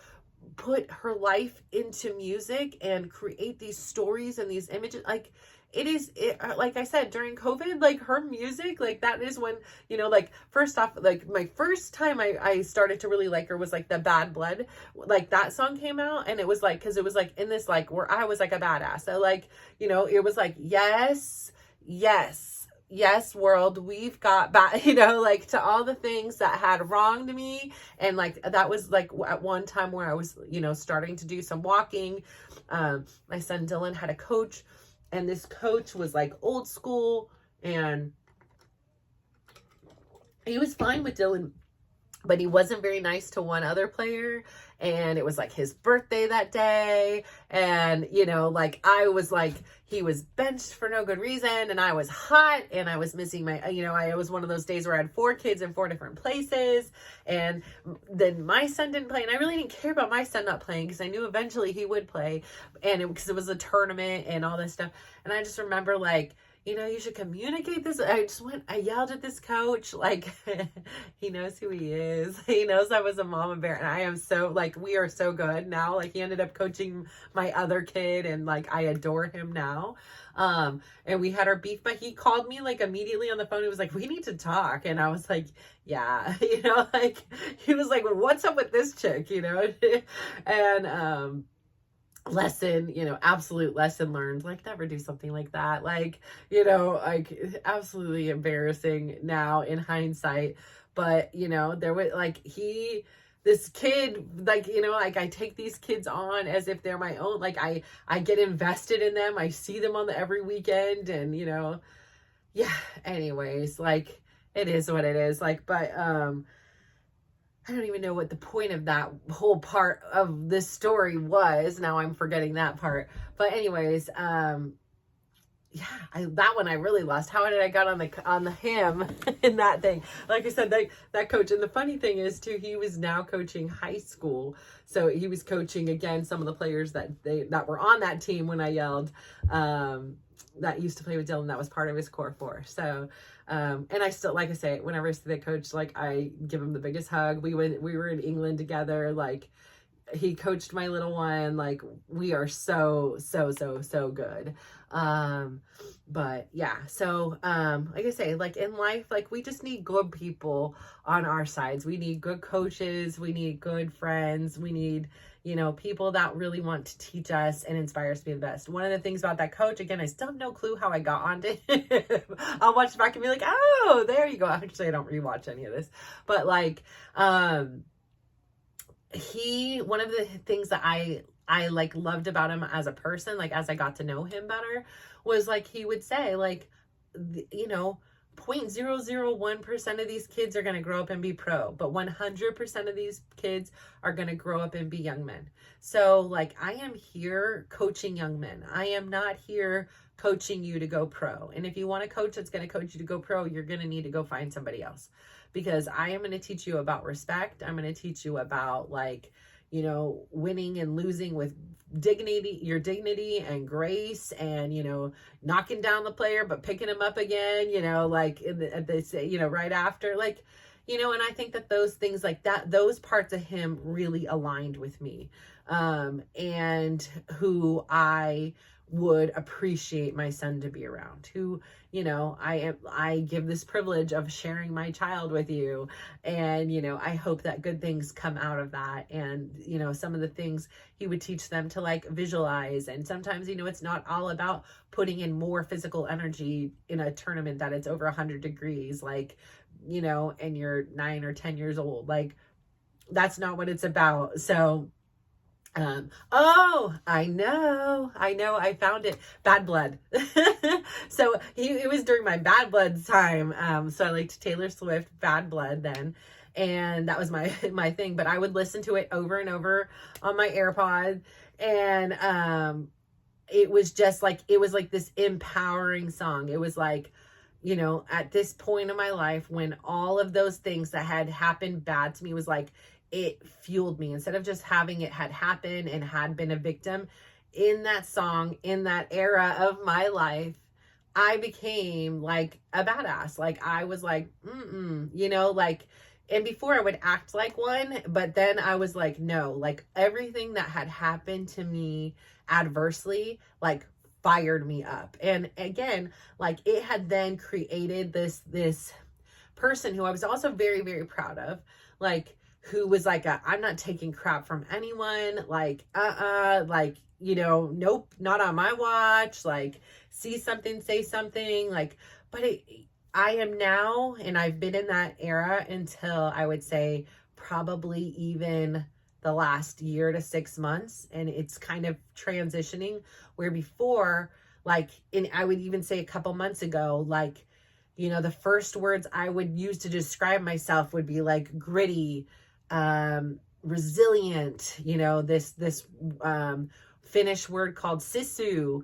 put her life into music and create these stories and these images. Like, like I said, during COVID, like her music, like that is when, like first off, like my first time I started to really like her was like the Bad Blood, like that song came out, and it was like, cause it was like in this, like where I was like a badass. So like, it was like, yes, yes, yes, world, we've got back, like to all the things that had wronged me. And like, that was like at one time where I was, starting to do some walking. My son Dylan had a coach, and this coach was like old school, and he was fine with Dylan, but he wasn't very nice to one other player. And it was like his birthday that day. And, like I was like, he was benched for no good reason. And I was hot, and I was missing my, it was one of those days where I had 4 kids in 4 different places. And then my son didn't play. And I really didn't care about my son not playing, because I knew eventually he would play. And because it was a tournament and all this stuff. And I just remember like, you should communicate this. I yelled at this coach, like, he knows who he is. He knows I was a mama bear, and I am so, like, we are so good now. Like, he ended up coaching my other kid, and like, I adore him now. And we had our beef, but he called me like immediately on the phone. He was like, we need to talk. And I was like, yeah, like, he was like, well, what's up with this chick, and, lesson, absolute lesson learned, like never do something like that, like, like absolutely embarrassing now in hindsight. But there was like this kid, like, like I take these kids on as if they're my own, like I get invested in them, I see them on the every weekend, and yeah, anyways, like it is what it is, like, but I don't even know what the point of that whole part of this story was. Now I'm forgetting that part. But anyways, yeah, that one I really lost. How did I got on the him in that thing? Like I said, that coach. And the funny thing is too, he was now coaching high school. So he was coaching again some of the players that were on that team when I yelled, that used to play with Dylan. That was part of his core 4. So and I still, like I say, whenever I see that coach, like I give him the biggest hug. We were in England together. Like he coached my little one. Like we are so good. But yeah, so like I say, like in life, like we just need good people on our sides. We need good coaches, we need good friends, we need people that really want to teach us and inspire us to be the best. One of the things about that coach, again, I still have no clue how I got onto him. I'll watch it back and be like, oh, there you go. Actually, I don't rewatch any of this, but like one of the things that I like loved about him as a person, like as I got to know him better, was like he would say like, 0.001% of these kids are going to grow up and be pro, but 100% of these kids are going to grow up and be young men. So like I am here coaching young men. I am not here coaching you to go pro. And if you want a coach that's going to coach you to go pro, you're going to need to go find somebody else, because I am going to teach you about respect. I'm going to teach you about like, winning and losing with dignity, your dignity and grace, and, knocking down the player, but picking him up again, like right after, like, and I think that those things like that, those parts of him really aligned with me, and who I would appreciate my son to be around, who, I give this privilege of sharing my child with you. And, I hope that good things come out of that. And, some of the things he would teach them to like visualize. And sometimes, it's not all about putting in more physical energy in a tournament that it's over 100 degrees, like, and you're 9 or 10 years old. Like, that's not what it's about. So, oh, I know, I found it. Bad Blood. So it was during my Bad Blood time. So I liked Taylor Swift, Bad Blood then. And that was my thing, but I would listen to it over and over on my AirPod. And, it was just like, it was like this empowering song. It was like, at this point in my life when all of those things that had happened bad to me was like, it fueled me. Instead of just having it had happened and had been a victim, in that song, in that era of my life, I became like a badass. Like I was like, like, and before I would act like one, but then I was like, no, like everything that had happened to me adversely, like fired me up. And again, like it had then created this person who I was also very, very proud of, like who was like, I'm not taking crap from anyone. Like, like, you know, nope, not on my watch. Like, see something, say something. Like, but I am now, and I've been in that era until I would say probably even the last year to 6 months. And it's kind of transitioning where before, like, and I would even say a couple months ago, like, you know, the first words I would use to describe myself would be like gritty, resilient, you know, this Finnish word called sisu,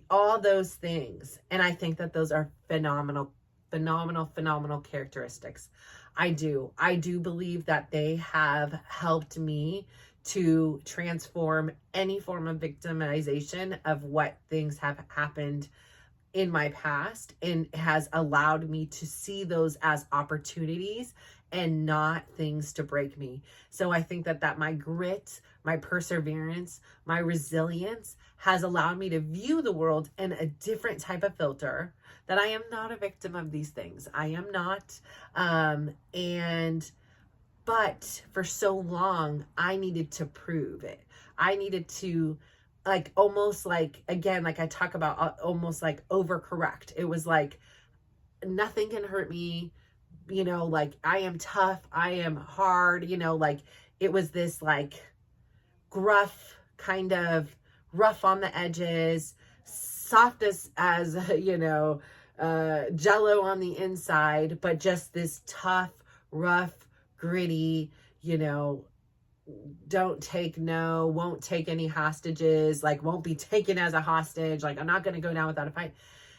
all those things. And I think that those are phenomenal, phenomenal characteristics. I do believe that they have helped me to transform any form of victimization of what things have happened in my past, and has allowed me to see those as opportunities and not things to break me. So I think that my grit, my perseverance, my resilience has allowed me to view the world in a different type of filter, that I am not a victim of these things. I am not. But for so long, I needed to prove it. I needed to, like, almost like, again, like I talk about, almost like overcorrect. It was like, nothing can hurt me, you know, like I am tough, I am hard, you know, like it was this like gruff, kind of rough on the edges, soft as you know, jello on the inside, but just this tough, rough, gritty, you know, don't take no, won't take any hostages, like won't be taken as a hostage, like I'm not going to go down without a fight.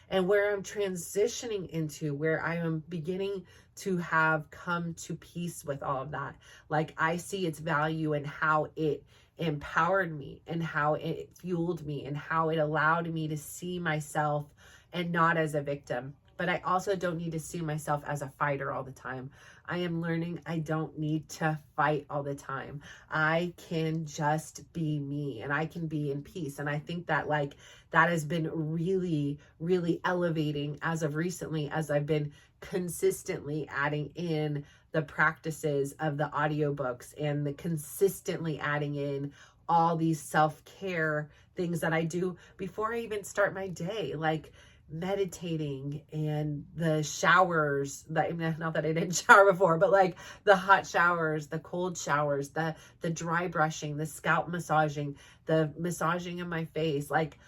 And where I'm transitioning into, where I am beginning to have come to peace with all of that, like I see its value and how it empowered me and how it fueled me and how it allowed me to see myself and not as a victim. But I also don't need to see myself as a fighter all the time. I am learning I don't need to fight all the time. I can just be me, and I can be in peace. And I think that like that has been really, really elevating as of recently, as I've been consistently adding in the practices of the audiobooks and the consistently adding in all these self-care things that I do before I even start my day, like meditating and the showers, that, not that I didn't shower before, but like the hot showers, the cold showers, the dry brushing, the scalp massaging, the massaging of my face, like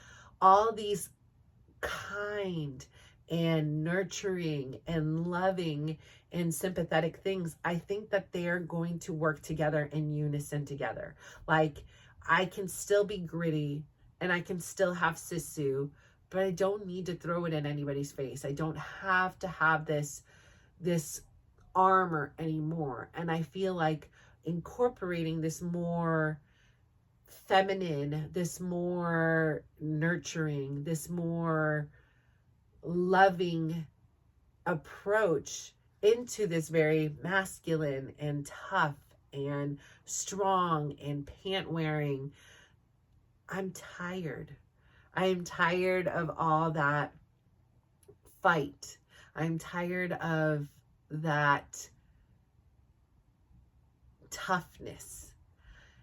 all these kind and nurturing and loving and sympathetic things. I think that they're going to work together in unison together. Like I can still be gritty and I can still have sisu, but I don't need to throw it in anybody's face. I don't have to have this armor anymore. And I feel like incorporating this more feminine, this more nurturing, this more loving approach into this very masculine and tough and strong and pant wearing. I'm tired. I am tired of all that fight. I'm tired of that toughness.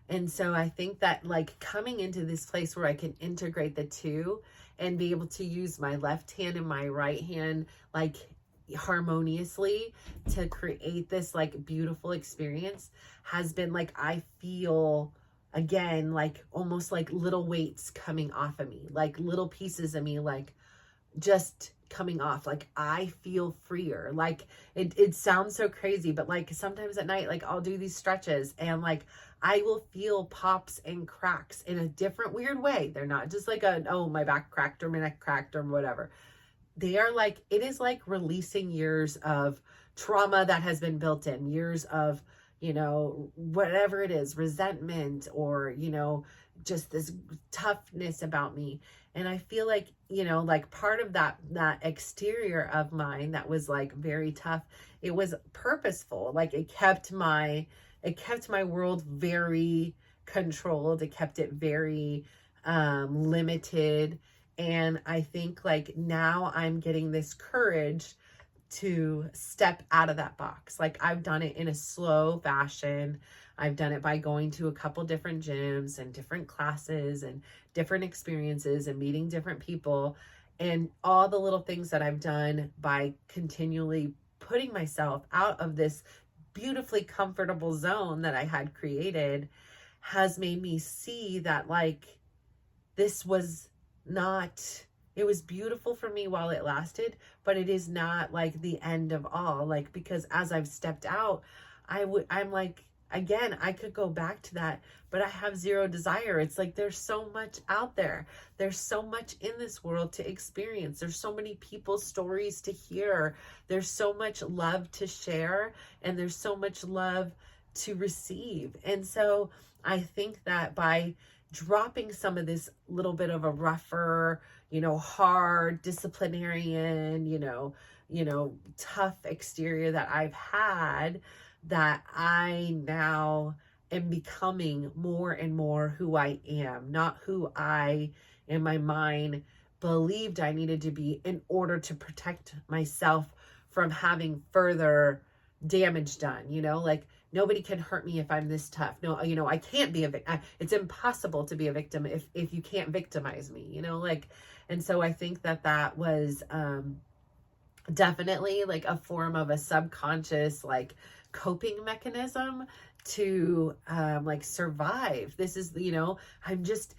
And so I think that like coming into this place where I can integrate the two and be able to use my left hand and my right hand like harmoniously to create this like beautiful experience has been like, I feel again, like almost like little weights coming off of me, like little pieces of me, like just coming off. Like I feel freer. Like it sounds so crazy, but like sometimes at night, like I'll do these stretches and like I will feel pops and cracks in a different weird way. They're not just like oh, my back cracked or my neck cracked or whatever. They are like, it is like releasing years of trauma that has been built in, years of, you know, whatever it is, resentment or, you know, just this toughness about me. And I feel like, you know, like part of that exterior of mine that was like very tough, it was purposeful. Like it kept my world very controlled. It kept it very limited. And I think like now I'm getting this courage to step out of that box. Like I've done it in a slow fashion. I've done it by going to a couple different gyms and different classes and different experiences and meeting different people, and all the little things that I've done by continually putting myself out of this beautifully comfortable zone that I had created has made me see that like this was not, it was beautiful for me while it lasted, but it is not like the end of all. Like, because as I've stepped out, I'm like, again, I could go back to that, but I have zero desire. It's like there's so much out there. There's so much in this world to experience. There's so many people's stories to hear. There's so much love to share, and there's so much love to receive. And so I think that by dropping some of this little bit of a rougher, hard disciplinarian, tough exterior that I've had, that I now am becoming more and more who I am, not who I, in my mind, believed I needed to be in order to protect myself from having further damage done. Like, nobody can hurt me if I'm this tough. No, I can't be a victim. It's impossible to be a victim if you can't victimize me, and so I think that was definitely like a form of a subconscious like coping mechanism to like survive. This is, I'm just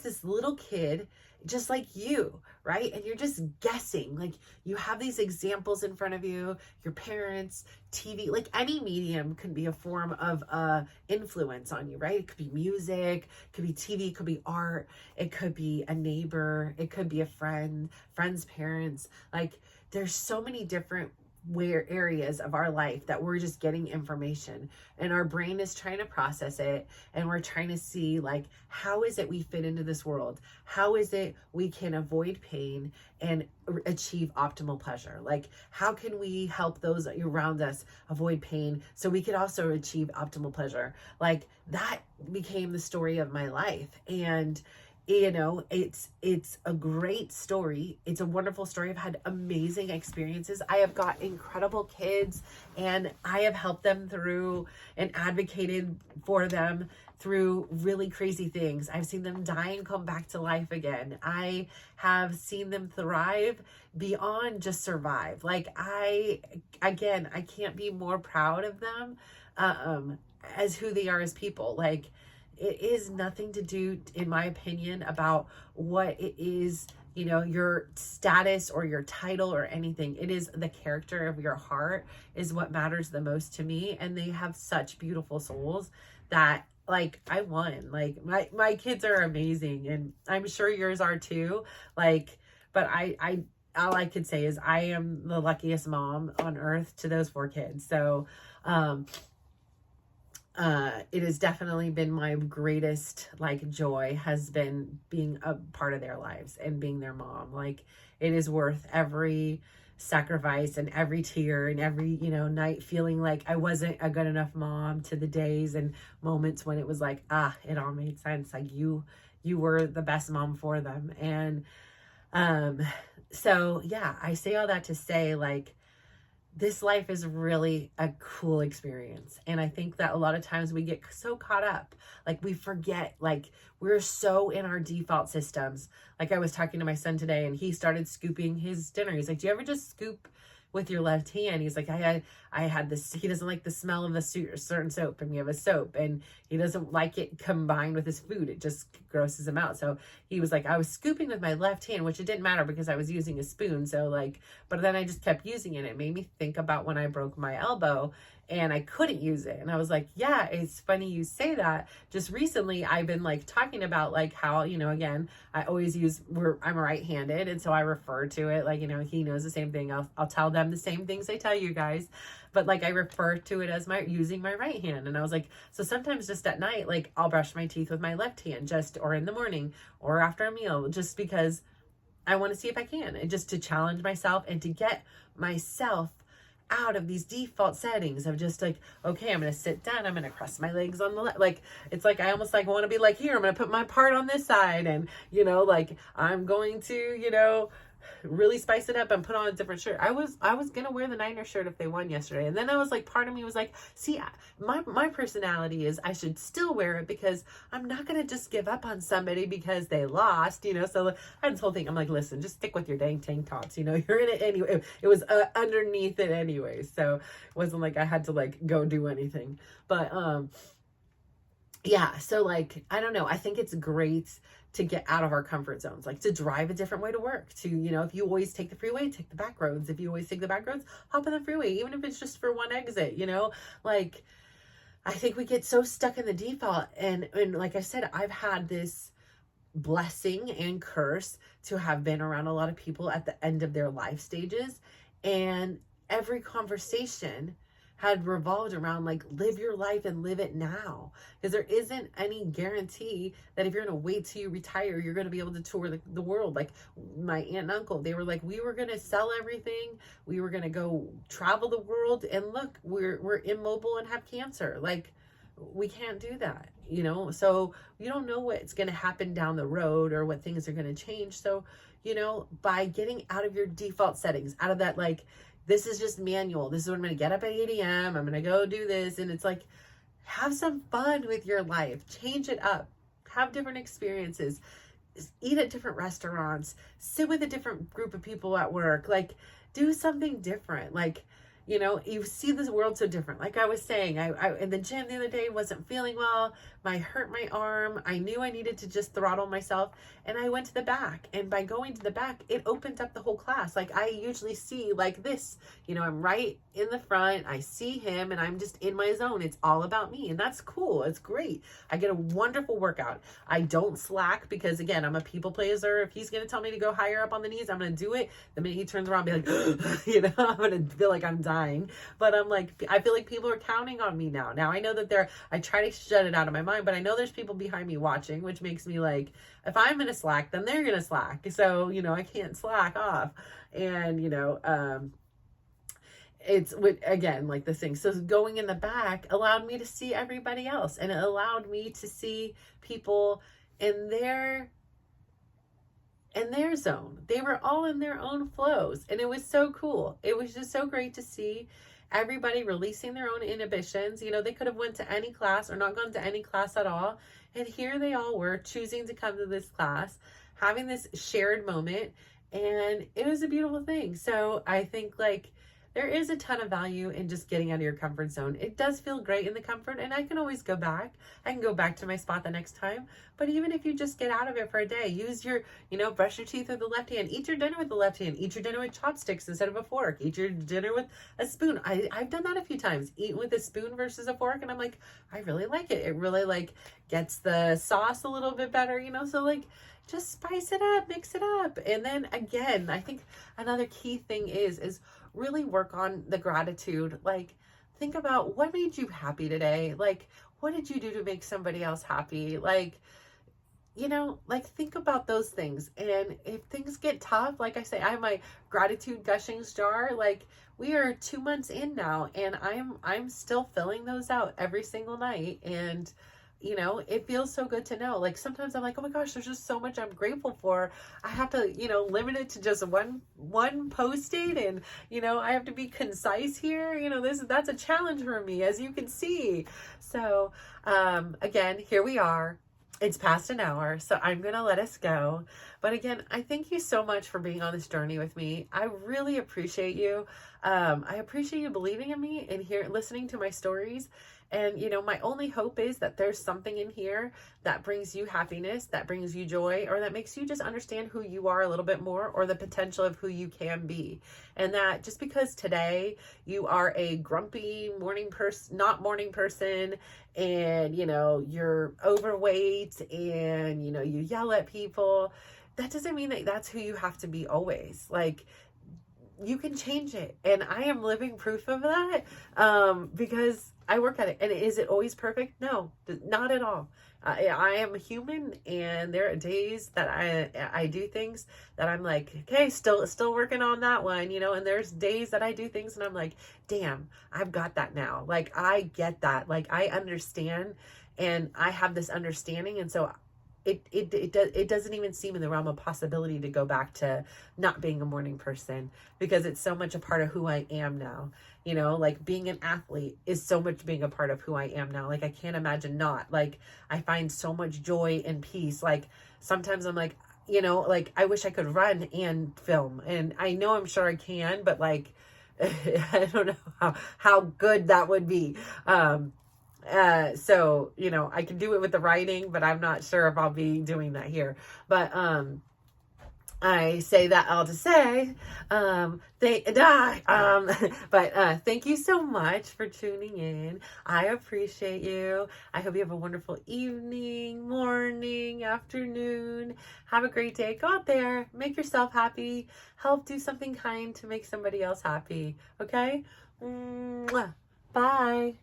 this little kid just like you, right? And you're just guessing. Like, you have these examples in front of you, your parents, TV, like any medium can be a form of influence on you, right? It could be music, it could be TV, it could be art, it could be a neighbor, it could be a friend's parents. Like, there's so many different areas of our life that we're just getting information, and our brain is trying to process it, and we're trying to see like, how is it we fit into this world? How is it we can avoid pain and achieve optimal pleasure? Like, how can we help those around us avoid pain so we could also achieve optimal pleasure? Like, that became the story of my life. And it's a great story. It's a wonderful story. I've had amazing experiences. I have got incredible kids, and I have helped them through and advocated for them through really crazy things. I've seen them die and come back to life again. I have seen them thrive beyond just survive. Like, I can't be more proud of them as who they are as people. Like, it is nothing to do, in my opinion, about what it is, your status or your title or anything. It is the character of your heart is what matters the most to me. And they have such beautiful souls that, like, I won. Like, my kids are amazing, and I'm sure yours are too. Like, but I all I could say is I am the luckiest mom on earth to those 4 kids. So, it has definitely been my greatest like joy, has been being a part of their lives and being their mom. Like, it is worth every sacrifice and every tear and every night feeling like I wasn't a good enough mom, to the days and moments when it was like, it all made sense. Like, you were the best mom for them. And so yeah, I say all that to say, like, this life is really a cool experience. And I think that a lot of times we get so caught up, like we forget, like we're so in our default systems. Like, I was talking to my son today, and he started scooping his dinner. He's like, do you ever just scoop with your left hand? He's like, I had this, he doesn't like the smell of a certain soap, and we have a soap, and he doesn't like it combined with his food. It just grosses him out. So he was like, I was scooping with my left hand, which it didn't matter because I was using a spoon. So like, but then I just kept using it. It made me think about when I broke my elbow and I couldn't use it. And I was like, yeah, it's funny you say that. Just recently, I've been like talking about like how, again, I always I'm right-handed. And so I refer to it like, he knows the same thing. I'll tell them the same things I tell you guys. But like, I refer to it as using my right hand. And I was like, so sometimes just at night, like I'll brush my teeth with my left hand or in the morning or after a meal, just because I want to see if I can, and just to challenge myself and to get myself out of these default settings of just like, okay, I'm going to sit down, I'm going to cross my legs on the left. Like, it's like, I almost like want to be like, here, I'm going to put my part on this side. And, you know, like I'm going to, you know, really spice it up and put on a different shirt. I was gonna wear the Niners shirt if they won yesterday, and then I was like, part of me was like, see, my personality is I should still wear it because I'm not gonna just give up on somebody because they lost, you know. So I had this whole thing. I'm like, listen, just stick with your dang tank tops, you know. You're in it anyway. It was underneath it anyway, so it wasn't like I had to like go do anything. But yeah, so like, I don't know. I think it's great to get out of our comfort zones, like to drive a different way to work, to, you know, if you always take the freeway, take the back roads. If you always take the back roads, hop on the freeway, even if it's just for one exit, you know. Like, I think we get so stuck in the default. And like I said, I've had this blessing and curse to have been around a lot of people at the end of their life stages. And every conversation had revolved around like, live your life and live it now. Because there isn't any guarantee that if you're going to wait till you retire, you're going to be able to tour the world. Like my aunt and uncle, they were like, we were going to sell everything. We were going to go travel the world. And look, we're immobile and have cancer. Like, we can't do that, you know? So you don't know what's going to happen down the road or what things are going to change. So, you know, by getting out of your default settings, out of that, like, this is just manual. This is when I'm going to get up at 8 a.m. I'm going to go do this. And it's like, have some fun with your life. Change it up. Have different experiences. Eat at different restaurants. Sit with a different group of people at work. Like, do something different. Like, you know, you see this world so different. Like I was saying, I in the gym the other day, wasn't feeling well. I hurt my arm. I knew I needed to just throttle myself. And I went to the back. And by going to the back, it opened up the whole class. Like I usually see like this, you know, I'm right in the front. I see him and I'm just in my zone. It's all about me. And that's cool. It's great. I get a wonderful workout. I don't slack because, again, I'm a people pleaser. If he's going to tell me to go higher up on the knees, I'm going to do it. The minute he turns around, be like, you know, I'm going to feel like I'm dying. But I'm like, I feel like people are counting on me now. Now I know that I try to shut it out of my mind, but I know there's people behind me watching, which makes me like, if I'm going to slack, then they're going to slack. So, you know, I can't slack off. And, you know, it's with, again, like this thing. So going in the back allowed me to see everybody else, and it allowed me to see people in their zone. They were all in their own flows, and it was so cool. It was just so great to see everybody releasing their own inhibitions. You know, they could have went to any class or not gone to any class at all, and here they all were choosing to come to this class, having this shared moment, and it was a beautiful thing. So I think like there is a ton of value in just getting out of your comfort zone. It does feel great in the comfort, and I can always go back. I can go back to my spot the next time. But even if you just get out of it for a day, use your, you know, brush your teeth with the left hand, eat your dinner with the left hand, eat your dinner with chopsticks instead of a fork, eat your dinner with a spoon. I've done that a few times, eat with a spoon versus a fork. And I'm like, I really like it. It really like gets the sauce a little bit better, you know? So like, just spice it up, mix it up. And then again, I think another key thing is really work on the gratitude. Like, think about what made you happy today. Like, what did you do to make somebody else happy? Like, you know, like think about those things. And if things get tough, like I say, I have my gratitude gushings jar. Like, we are 2 months in now, and I'm still filling those out every single night. And you know, it feels so good to know. Like sometimes I'm like, oh my gosh, there's just so much I'm grateful for. I have to, you know, limit it to just one post-it, and, you know, I have to be concise here. You know, that's a challenge for me, as you can see. So, again, here we are. It's past an hour, so I'm going to let us go. But again, I thank you so much for being on this journey with me. I really appreciate you. I appreciate you believing in me and listening to my stories. And, you know, my only hope is that there's something in here that brings you happiness, that brings you joy, or that makes you just understand who you are a little bit more, or the potential of who you can be. And that just because today you are a grumpy morning person, and, you know, you're overweight and, you know, you yell at people, that doesn't mean that that's who you have to be always. Like, you can change it. And I am living proof of that, because I work at it. And is it always perfect? No, not at all. I am a human, and there are days that I do things that I'm like, okay, still working on that one, you know. And there's days that I do things and I'm like, damn, I've got that now. Like, I get that. Like, I understand, and I have this understanding, and so it doesn't even seem in the realm of possibility to go back to not being a morning person, because it's so much a part of who I am now. You know, like, being an athlete is so much being a part of who I am now. Like, I can't imagine not. Like, I find so much joy and peace. Like, sometimes I'm like, you know, like, I wish I could run and film, and I know I'm sure I can, but like, I don't know how good that would be. So, you know, I can do it with the writing, but I'm not sure if I'll be doing that here. But, I say that all to say, thank you so much for tuning in. I appreciate you. I hope you have a wonderful evening, morning, afternoon. Have a great day. Go out there, make yourself happy, help do something kind to make somebody else happy. Okay? Mwah. Bye.